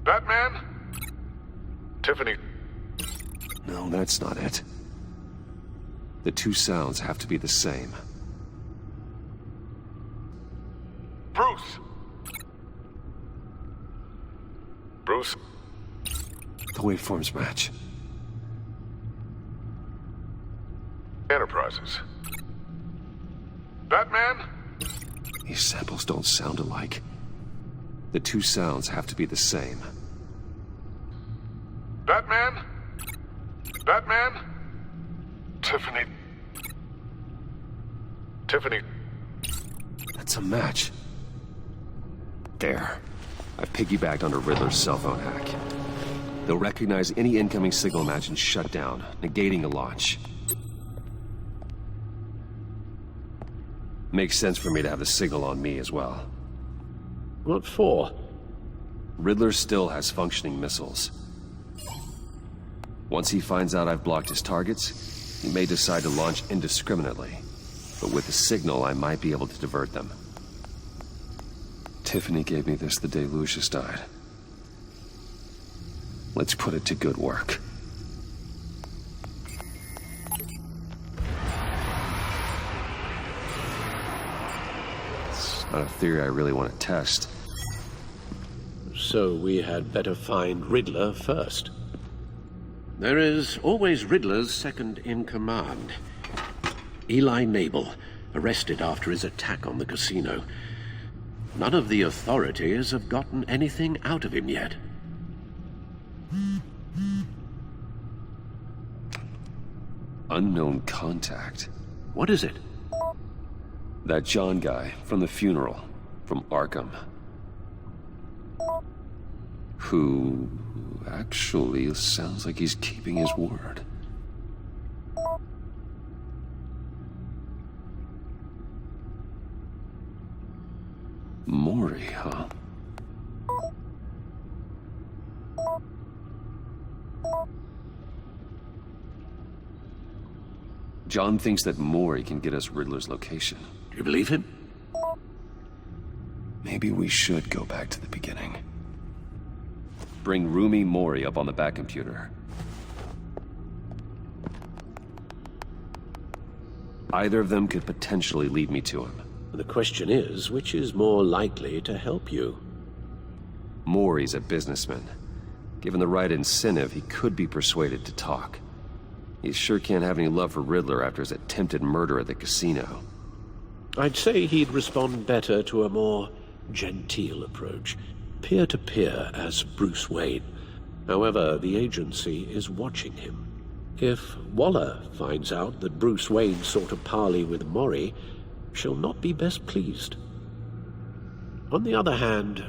Batman? Tiffany. No, that's not it. The two sounds have to be the same. Bruce! Bruce? The waveforms match. Enterprises. Batman? These samples don't sound alike. The two sounds have to be the same. Batman? Batman? Tiffany. Tiffany. That's a match. There. I've piggybacked onto Riddler's cell phone hack. They'll recognize any incoming signal match and shut down, negating a launch. Makes sense for me to have the signal on me as well. What for? Riddler still has functioning missiles. Once he finds out I've blocked his targets, he may decide to launch indiscriminately. But with the signal, I might be able to divert them. Tiffany gave me this the day Lucius died. Let's put it to good work. It's not a theory I really want to test. So we had better find Riddler first. There is always Riddler's second in command. Eli Nabal, arrested after his attack on the casino. None of the authorities have gotten anything out of him yet. Unknown contact. What is it? That John guy from the funeral, from Arkham. Who actually sounds like he's keeping his word. Mori, huh? John thinks that Mori can get us Riddler's location. Do you believe him? Maybe we should go back to the beginning. Bring Romi Mori up on the back computer. Either of them could potentially lead me to him. The question is, which is more likely to help you? Mori's a businessman. Given the right incentive, he could be persuaded to talk. He sure can't have any love for Riddler after his attempted murder at the casino. I'd say he'd respond better to a more genteel approach. Peer-to-peer as Bruce Wayne. However, the agency is watching him. If Waller finds out that Bruce Wayne sought a parley with Mori, she'll not be best pleased. On the other hand,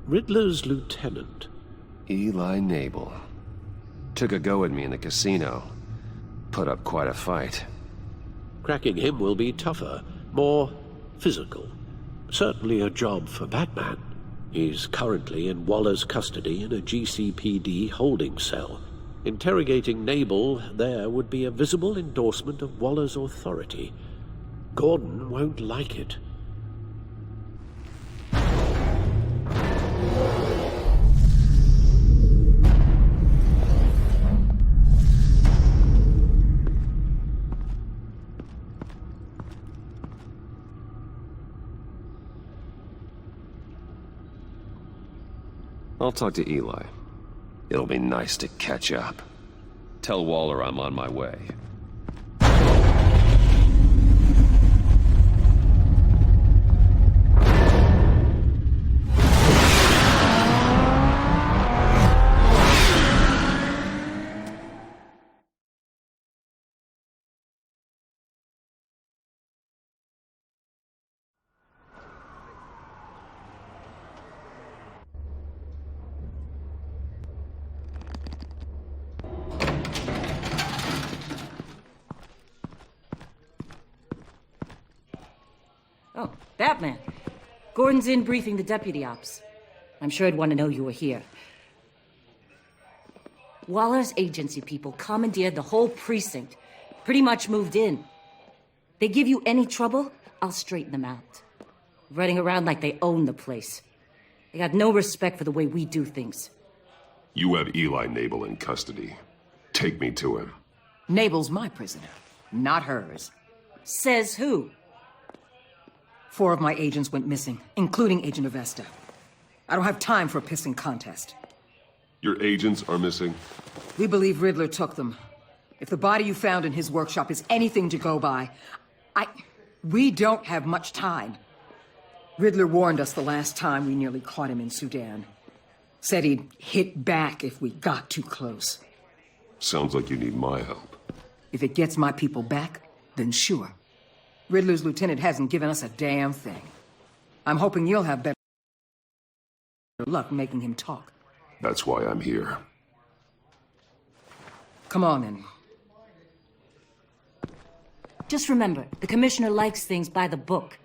Riddler's lieutenant, Eli Nabal, took a go at me in the casino. Put up quite a fight. Cracking him will be tougher, more physical. Certainly a job for Batman. He's currently in Waller's custody in a GCPD holding cell. Interrogating Nabal there would be a visible endorsement of Waller's authority. Gordon won't like it. I'll talk to Eli. It'll be nice to catch up. Tell Waller I'm on my way. Oh, Batman. Gordon's in briefing the deputy ops. I'm sure he'd want to know you were here. Waller's agency people commandeered the whole precinct. Pretty much moved in. They give you any trouble, I'll straighten them out. Running around like they own the place. They got no respect for the way we do things. You have Eli Nabal in custody. Take me to him. Nabal's my prisoner, not hers. Says who? 4 of my agents went missing, including Agent Avesta. I don't have time for a pissing contest. Your agents are missing? We believe Riddler took them. If the body you found in his workshop is anything to go by, we don't have much time. Riddler warned us the last time we nearly caught him in Sudan. Said he'd hit back if we got too close. Sounds like you need my help. If it gets my people back, then sure. Riddler's lieutenant hasn't given us a damn thing. I'm hoping you'll have better luck making him talk. That's why I'm here. Come on, then. Just remember, the commissioner likes things by the book.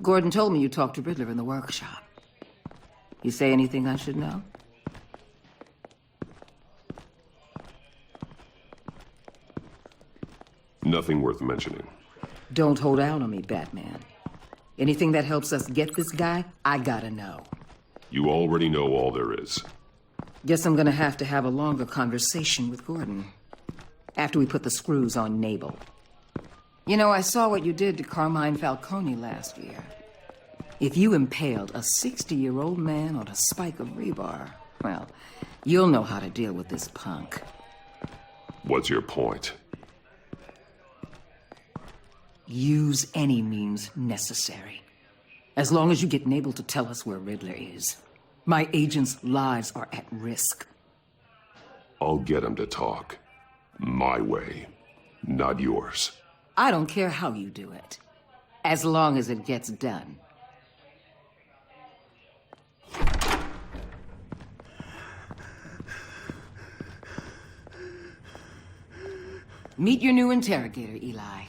Gordon told me you talked to Riddler in the workshop. You say anything I should know? Nothing worth mentioning. Don't hold out on me, Batman. Anything that helps us get this guy, I gotta know. You already know all there is. Guess I'm gonna have to have a longer conversation with Gordon. After we put the screws on Nabal. You know, I saw what you did to Carmine Falcone last year. If you impaled a 60-year-old man on a spike of rebar, well, you'll know how to deal with this punk. What's your point? Use any means necessary. As long as you get Nabal to tell us where Riddler is. My agents' lives are at risk. I'll get him to talk. My way, not yours. I don't care how you do it, as long as it gets done. Meet your new interrogator, Eli.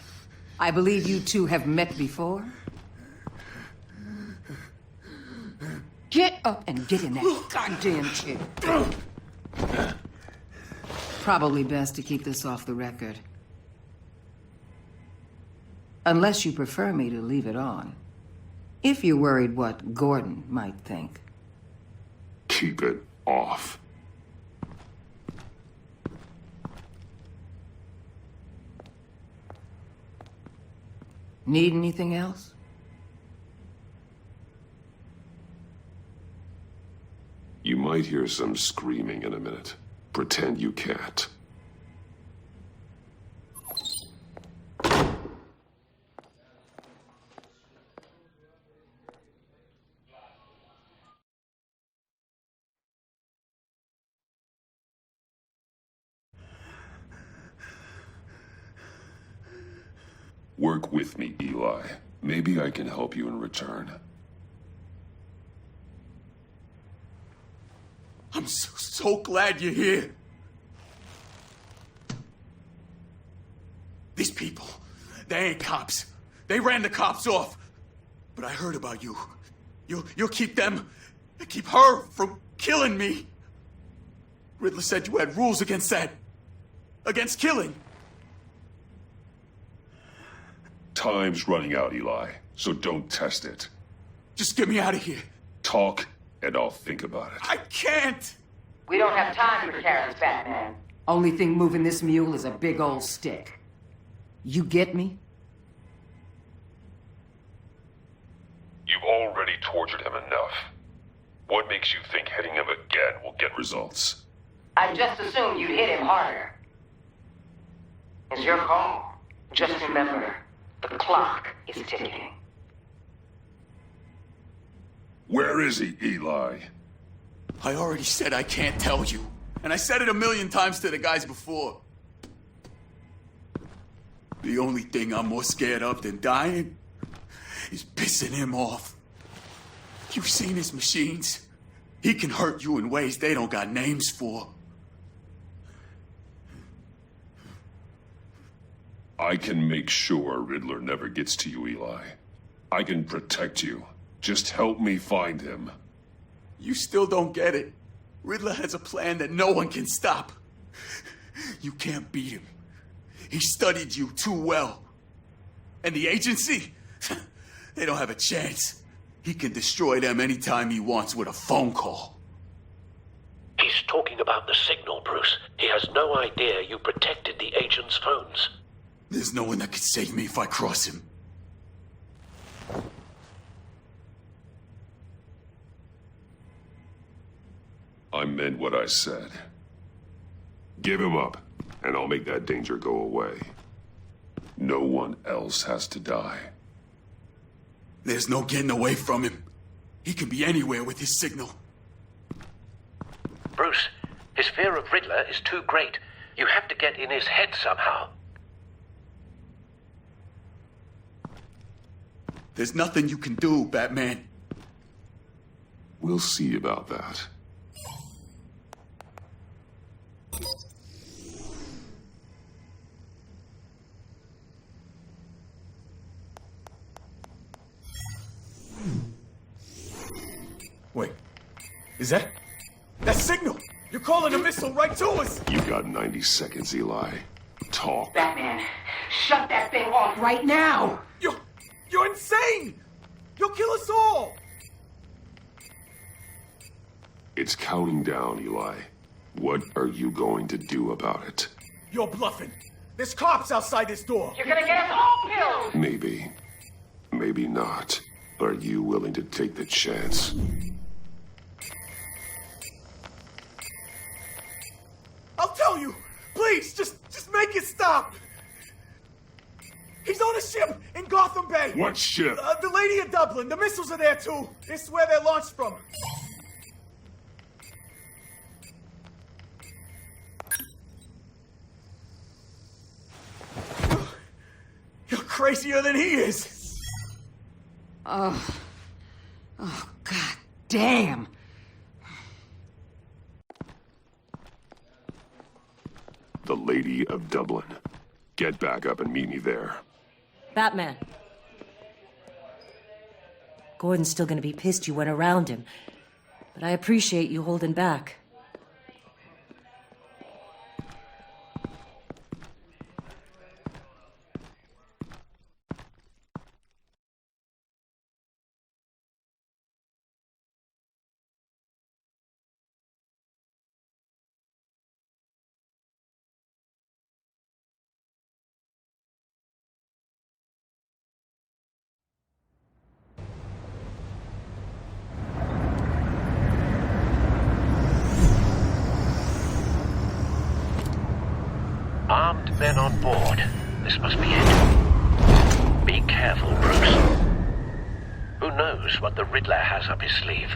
I believe you two have met before. Get up and get in that goddamn chair. Probably best to keep this off the record. Unless you prefer me to leave it on. If you're worried what Gordon might think. Keep it off. Need anything else? You might hear some screaming in a minute. Pretend you can't. Work with me, Eli. Maybe I can help you in return. I'm so glad you're here. These people, they ain't cops. They ran the cops off. But I heard about you. You'll keep them, keep her from killing me. Riddler said you had rules against that. Against killing. Time's running out, Eli, so don't test it. Just get me out of here. Talk, and I'll think about it. I can't! We don't have time for careless, Batman. Only thing moving this mule is a big old stick. You get me? You've already tortured him enough. What makes you think hitting him again will get results? I just assumed you'd hit him harder. It's your call. Just remember, the clock is ticking. Where is he, Eli? I already said I can't tell you. And I said it 1,000,000 times to the guys before. The only thing I'm more scared of than dying is pissing him off. You've seen his machines. He can hurt you in ways they don't got names for. I can make sure Riddler never gets to you, Eli. I can protect you. Just help me find him. You still don't get it. Riddler has a plan that no one can stop. You can't beat him. He studied you too well. And the agency? They don't have a chance. He can destroy them anytime he wants with a phone call. He's talking about the signal, Bruce. He has no idea you protected the agent's phones. There's no one that can save me if I cross him. I meant what I said. Give him up, and I'll make that danger go away. No one else has to die. There's no getting away from him. He can be anywhere with his signal. Bruce, his fear of Riddler is too great. You have to get in his head somehow. There's nothing you can do, Batman. We'll see about that. Wait, is that signal? You're calling a missile right to us! You got 90 seconds, Eli. Talk. Batman, shut that thing off right now! You're insane! You'll kill us all! It's counting down, Eli. What are you going to do about it? You're bluffing. There's cops outside this door. You're gonna get us all killed! Maybe. Maybe not. Are you willing to take the chance? I'll tell you! Please, just make it stop! He's on a ship in Gotham Bay! What ship? The Lady of Dublin. The missiles are there, too. It's where they're launched from. You're crazier than he is! Oh, God damn! The Lady of Dublin. Get back up and meet me there. Batman. Gordon's still gonna be pissed you went around him, but I appreciate you holding back. Armed men on board. This must be it. Be careful, Bruce. Who knows what the Riddler has up his sleeve?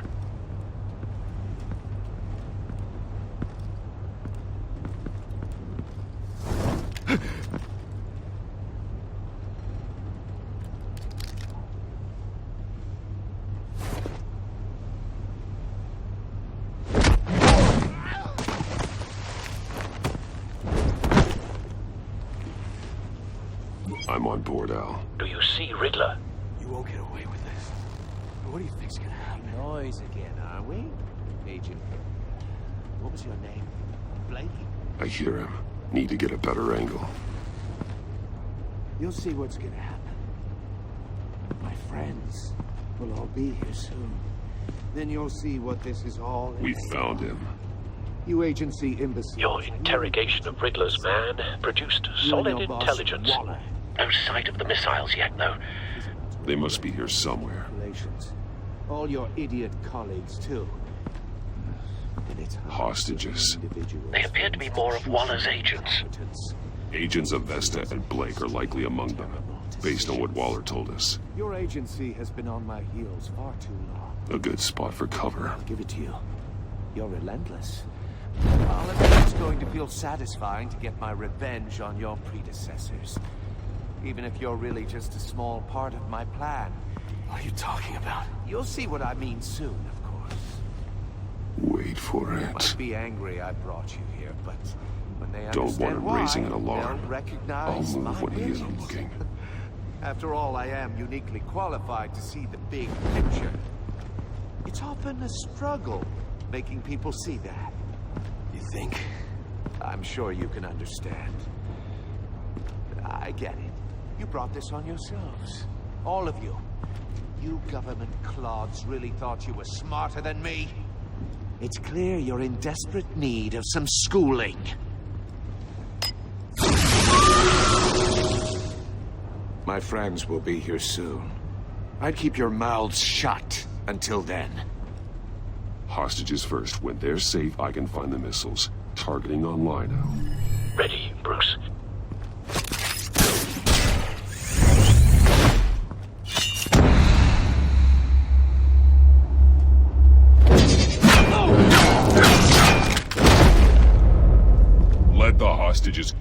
I'm on board, Al. Do you see Riddler? You won't get away with this. What do you think's gonna happen? Noise again, are we? Agent. What was your name? Blake? I hear him. Need to get a better angle. You'll see what's gonna happen. My friends will all be here soon. Then you'll see what this is all. We found him. You agency imbeciles. Your interrogation of Riddler's man produced solid intelligence. No sight of the missiles yet, though. They must be here somewhere. All your idiot colleagues, too. Hostages. They appear to be more of Waller's agents. Agents of Vesta and Blake are likely among them, based on what Waller told us. Your agency has been on my heels far too long. A good spot for cover. I'll give it to you. You're relentless. I'll admit it's going to feel satisfying to get my revenge on your predecessors. Even if you're really just a small part of my plan. What are you talking about? You'll see what I mean soon, of course. Wait for You it. might be angry I brought you here, but when they Don't understand want him why, raising an alarm. they'll recognize I'll move my when he isn't brilliance. looking. After all, I am uniquely qualified to see the big picture. It's often a struggle making people see that. You think? I'm sure you can understand. I get it. You brought this on yourselves. All of you. You government clods really thought you were smarter than me? It's clear you're in desperate need of some schooling. My friends will be here soon. I'd keep your mouths shut until then. Hostages first. When they're safe, I can find the missiles. Targeting on Lino. Ready, Bruce.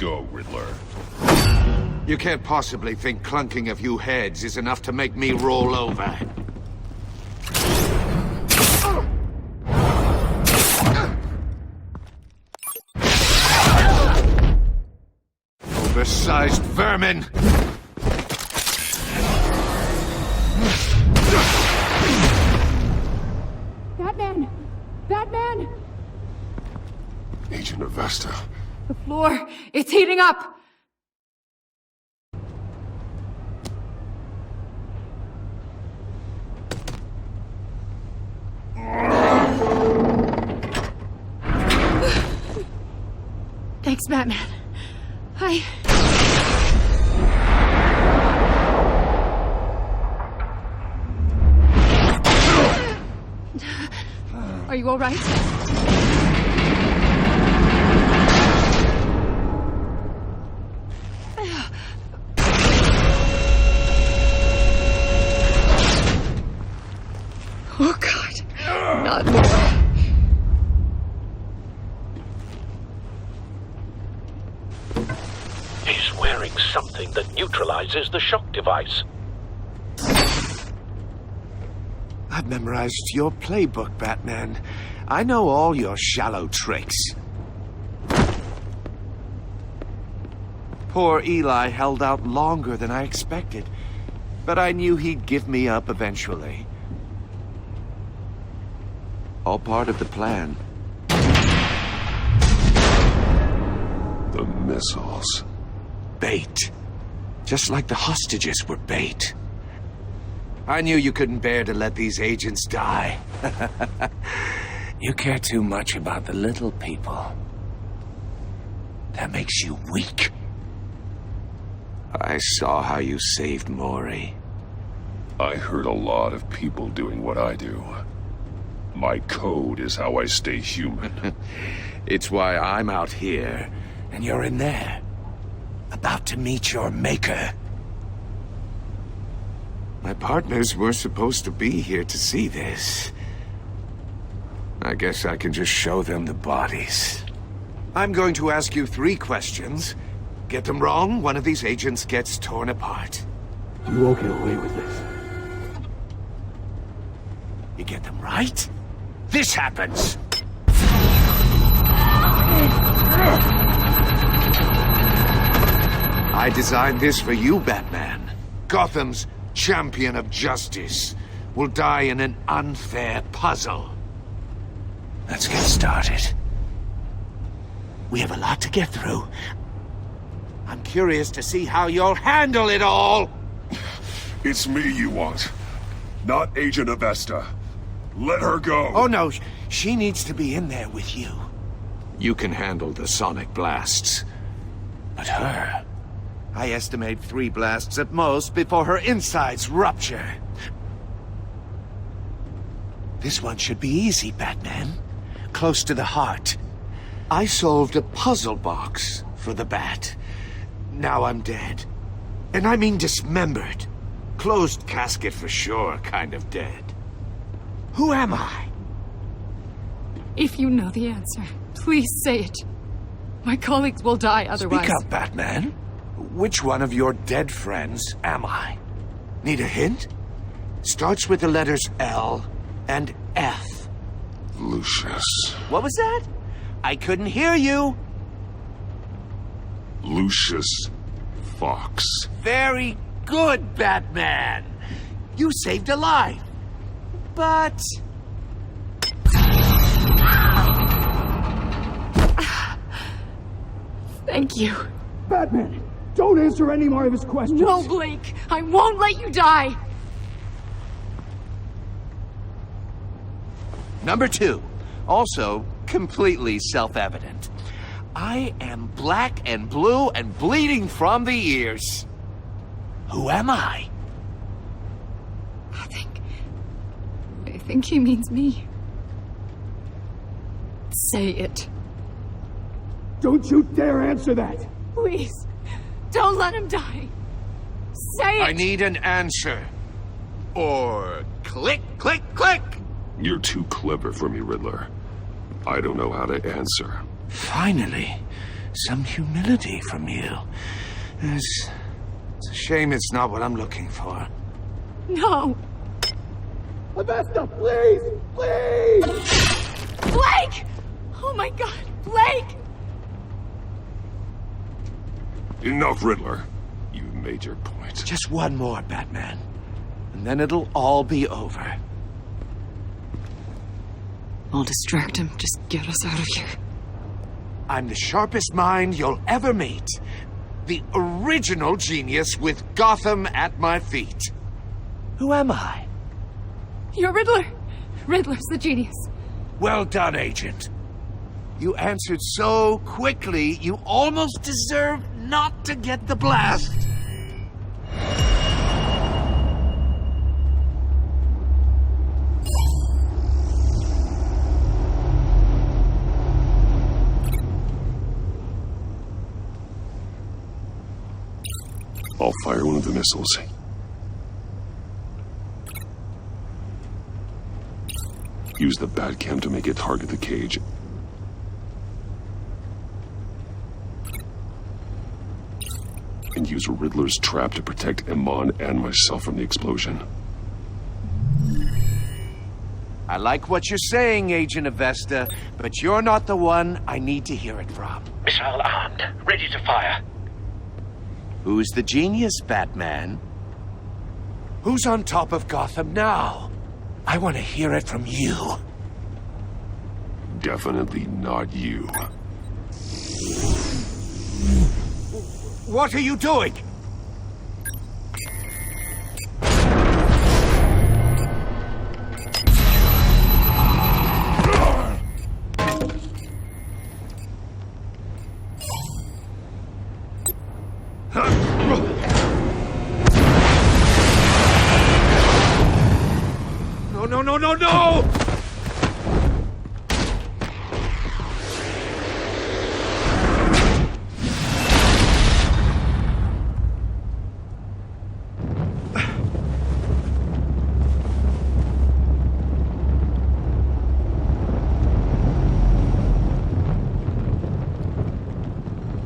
go, Riddler. You can't possibly think clunking a few heads is enough to make me roll over. Oversized vermin! Batman! Batman! Agent Avesta. The floor, it's heating up! Thanks, Batman. Are you all right? Oh, God. Not more. He's wearing something that neutralizes the shock device. I've memorized your playbook, Batman. I know all your shallow tricks. Poor Eli held out longer than I expected, but I knew he'd give me up eventually. All part of the plan. The missiles. Bait. Just like the hostages were bait. I knew you couldn't bear to let these agents die. You care too much about the little people. That makes you weak. I saw how you saved Mori. I hurt a lot of people doing what I do. My code is how I stay human. It's why I'm out here, and you're in there. About to meet your maker. My partners were supposed to be here to see this. I guess I can just show them the bodies. I'm going to ask you 3 questions. Get them wrong, one of these agents gets torn apart. You won't get away with this. You get them right, this happens. I designed this for you, Batman. Gotham's champion of justice will die in an unfair puzzle. Let's get started. We have a lot to get through. I'm curious to see how you'll handle it all. It's me you want, not Agent Avesta. Let her go. Oh no, she needs to be in there with you. You can handle the sonic blasts. But her... I estimate 3 blasts at most before her insides rupture. This one should be easy, Batman. Close to the heart. I solved a puzzle box for the Bat. Now I'm dead. And I mean dismembered. Closed casket for sure, kind of dead. Who am I? If you know the answer, please say it. My colleagues will die otherwise. Speak up, Batman. Which one of your dead friends am I? Need a hint? Starts with the letters L and F. Lucius. What was that? I couldn't hear you. Lucius Fox. Very good, Batman. You saved a life. But... Thank you. Batman, don't answer any more of his questions. No, Blake. I won't let you die. Number 2. Also completely self-evident. I am black and blue and bleeding from the ears. Who am I? I think he means me. Say it. Don't you dare answer that! Please, don't let him die. Say it! I need an answer. Or click, click, click! You're too clever for me, Riddler. I don't know how to answer. Finally. some humility from you. It's a shame it's not what I'm looking for. No! Augusta, please! Please! Blake! Oh my god, Blake! Enough, Riddler. You've made your point. Just one more, Batman. And then it'll all be over. I'll distract him. Just get us out of here. I'm the sharpest mind you'll ever meet. The original genius with Gotham at my feet. Who am I? You're Riddler. Riddler's the genius. Well done, Agent. You answered so quickly, you almost deserve not to get the blast. I'll fire one of the missiles. Use the Batcam to make it target the cage. And use Riddler's trap to protect Iman and myself from the explosion. I like what you're saying, Agent Avesta, but you're not the one I need to hear it from. Missile armed, ready to fire. Who's the genius, Batman? Who's on top of Gotham now? I want to hear it from you. Definitely not you. What are you doing? No!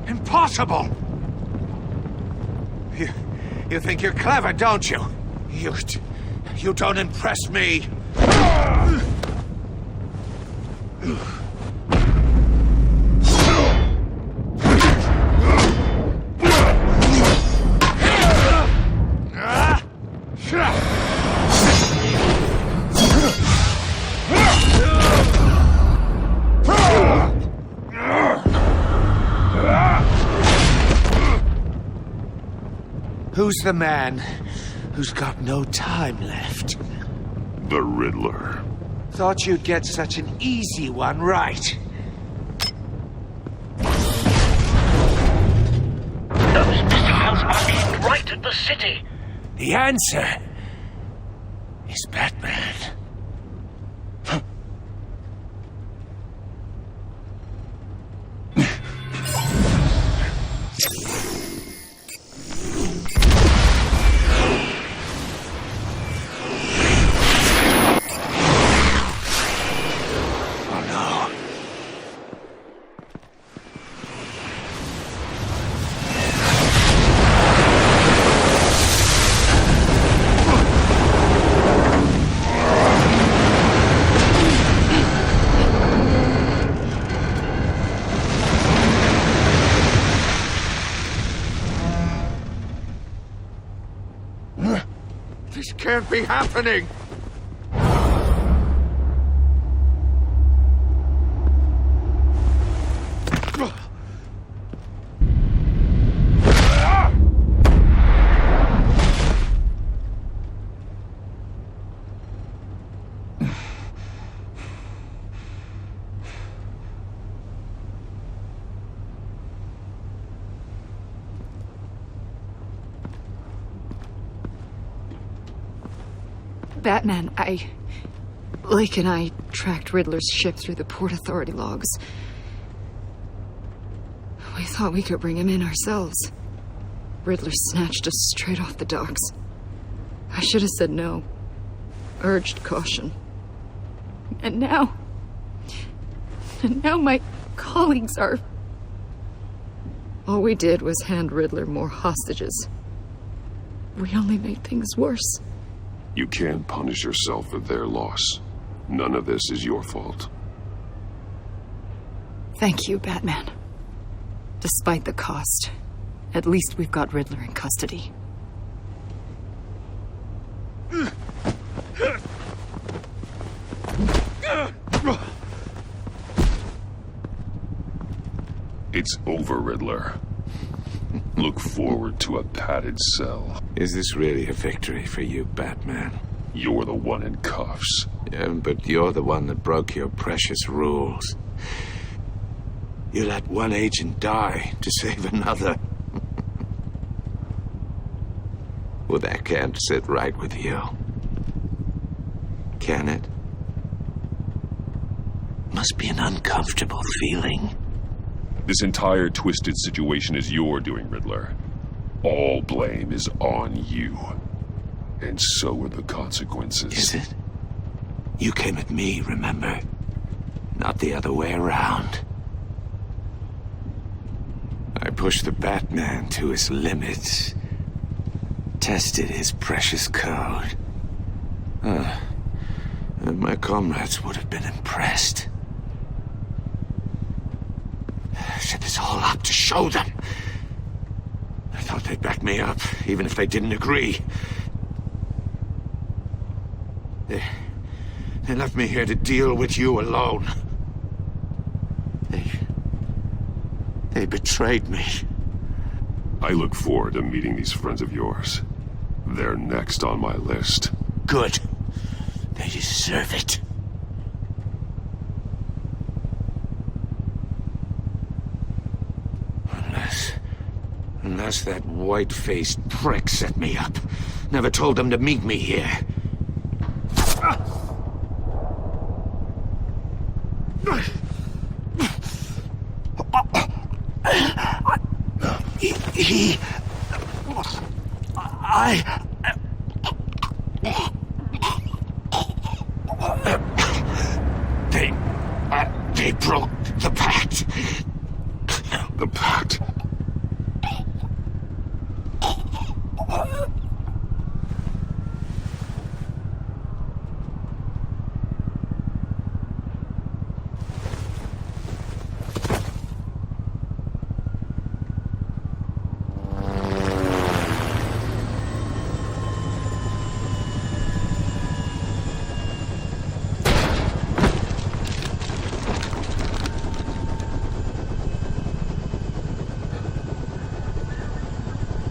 Impossible! You think you're clever, don't you? You don't impress me. Who's the man who's got no time left? The Riddler. Thought you'd get such an easy one right. Those missiles are aimed right at the city. The answer is Batman. This can't be happening! Batman, Blake and I tracked Riddler's ship through the Port Authority logs. We thought we could bring him in ourselves. Riddler snatched us straight off the docks. I should have said no. Urged caution. And now my colleagues are All we did was hand Riddler more hostages. We only made things worse. You can't punish yourself for their loss. None of this is your fault. Thank you, Batman. Despite the cost, at least we've got Riddler in custody. It's over, Riddler. Look forward to a padded cell. Is this really a victory for you, Batman? You're the one in cuffs. Yeah, but you're the one that broke your precious rules. You let one agent die to save another. Well, that can't sit right with you. Can it? Must be an uncomfortable feeling. This entire twisted situation is your doing, Riddler. All blame is on you. And so are the consequences. Is it? You came at me, remember? Not the other way around. I pushed the Batman to his limits. Tested his precious code. And my comrades would have been impressed. I set this all up to show them. I thought they'd back me up, even if they didn't agree. They left me here to deal with you alone. They betrayed me. I look forward to meeting these friends of yours. They're next on my list. Good. They deserve it. Unless that white-faced prick set me up. Never told them to meet me here. They broke the pact. The pact?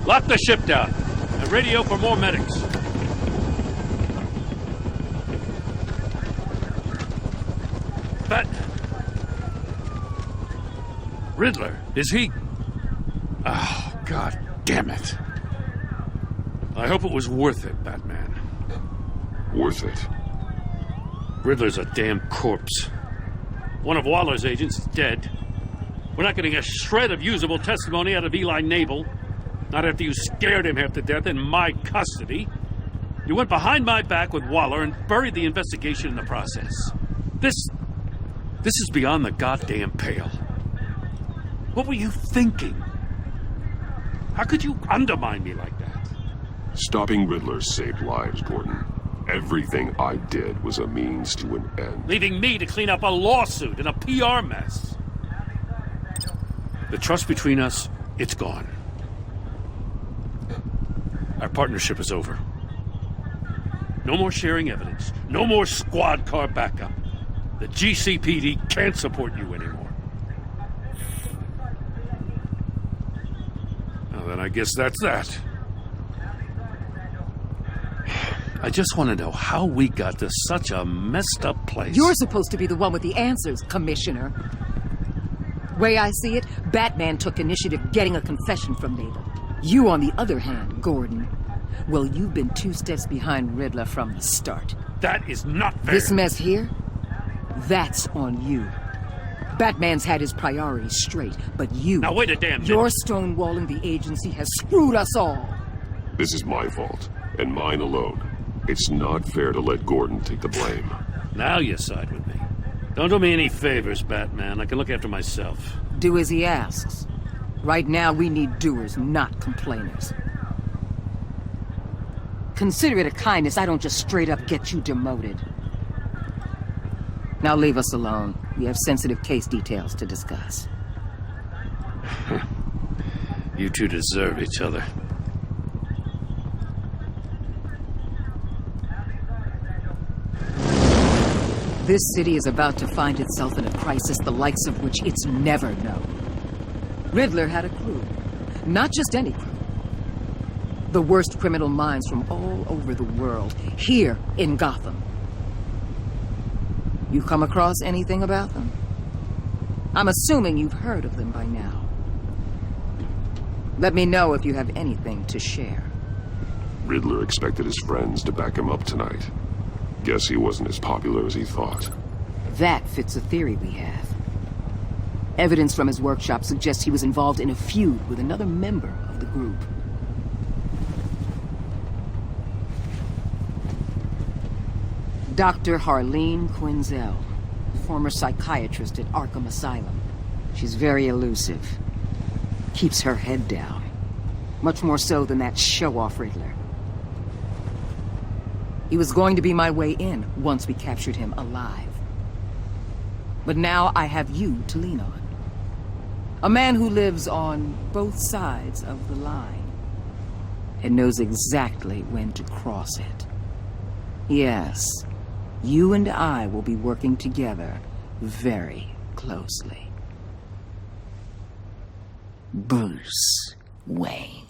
Lock the ship down and radio for more medics. Riddler, is he... Oh, God damn it. I hope it was worth it, Batman. Worth it? Riddler's a damn corpse. One of Waller's agents is dead. We're not getting a shred of usable testimony out of Eli Nabal. Not after you scared him half to death in my custody. You went behind my back with Waller and buried the investigation in the process. This is beyond the goddamn pale. What were you thinking? How could you undermine me like that? Stopping Riddler saved lives, Gordon. Everything I did was a means to an end. Leaving me to clean up a lawsuit and a PR mess. The trust between us, it's gone. Our partnership is over. No more sharing evidence. No more squad car backup. The GCPD can't support you anymore. Well, then I guess that's that. I just want to know how we got to such a messed up place. You're supposed to be the one with the answers, Commissioner. Way I see it, Batman took initiative getting a confession from Nabal. You, on the other hand, Gordon, well, you've been 2 steps behind Riddler from the start. That is not fair. This mess here, that's on you. Batman's had his priorities straight, but you... Now wait a damn minute. Your stonewalling the agency has screwed us all. This is my fault, and mine alone. It's not fair to let Gordon take the blame. Now you side with me. Don't do me any favors, Batman. I can look after myself. Do as he asks. Right now, we need doers, not complainers. Consider it a kindness I don't just straight up get you demoted. Now leave us alone. We have sensitive case details to discuss. You two deserve each other. This city is about to find itself in a crisis the likes of which it's never known. Riddler had a crew. Not just any crew. The worst criminal minds from all over the world, here in Gotham. You come across anything about them? I'm assuming you've heard of them by now. Let me know if you have anything to share. Riddler expected his friends to back him up tonight. Guess he wasn't as popular as he thought. That fits a theory we have. Evidence from his workshop suggests he was involved in a feud with another member of the group. Dr. Harleen Quinzel, former psychiatrist at Arkham Asylum. She's very elusive. Keeps her head down. Much more so than that show-off Riddler. He was going to be my way in once we captured him alive. But now I have you to lean on. A man who lives on both sides of the line and knows exactly when to cross it. Yes, you and I will be working together very closely. Bruce Wayne.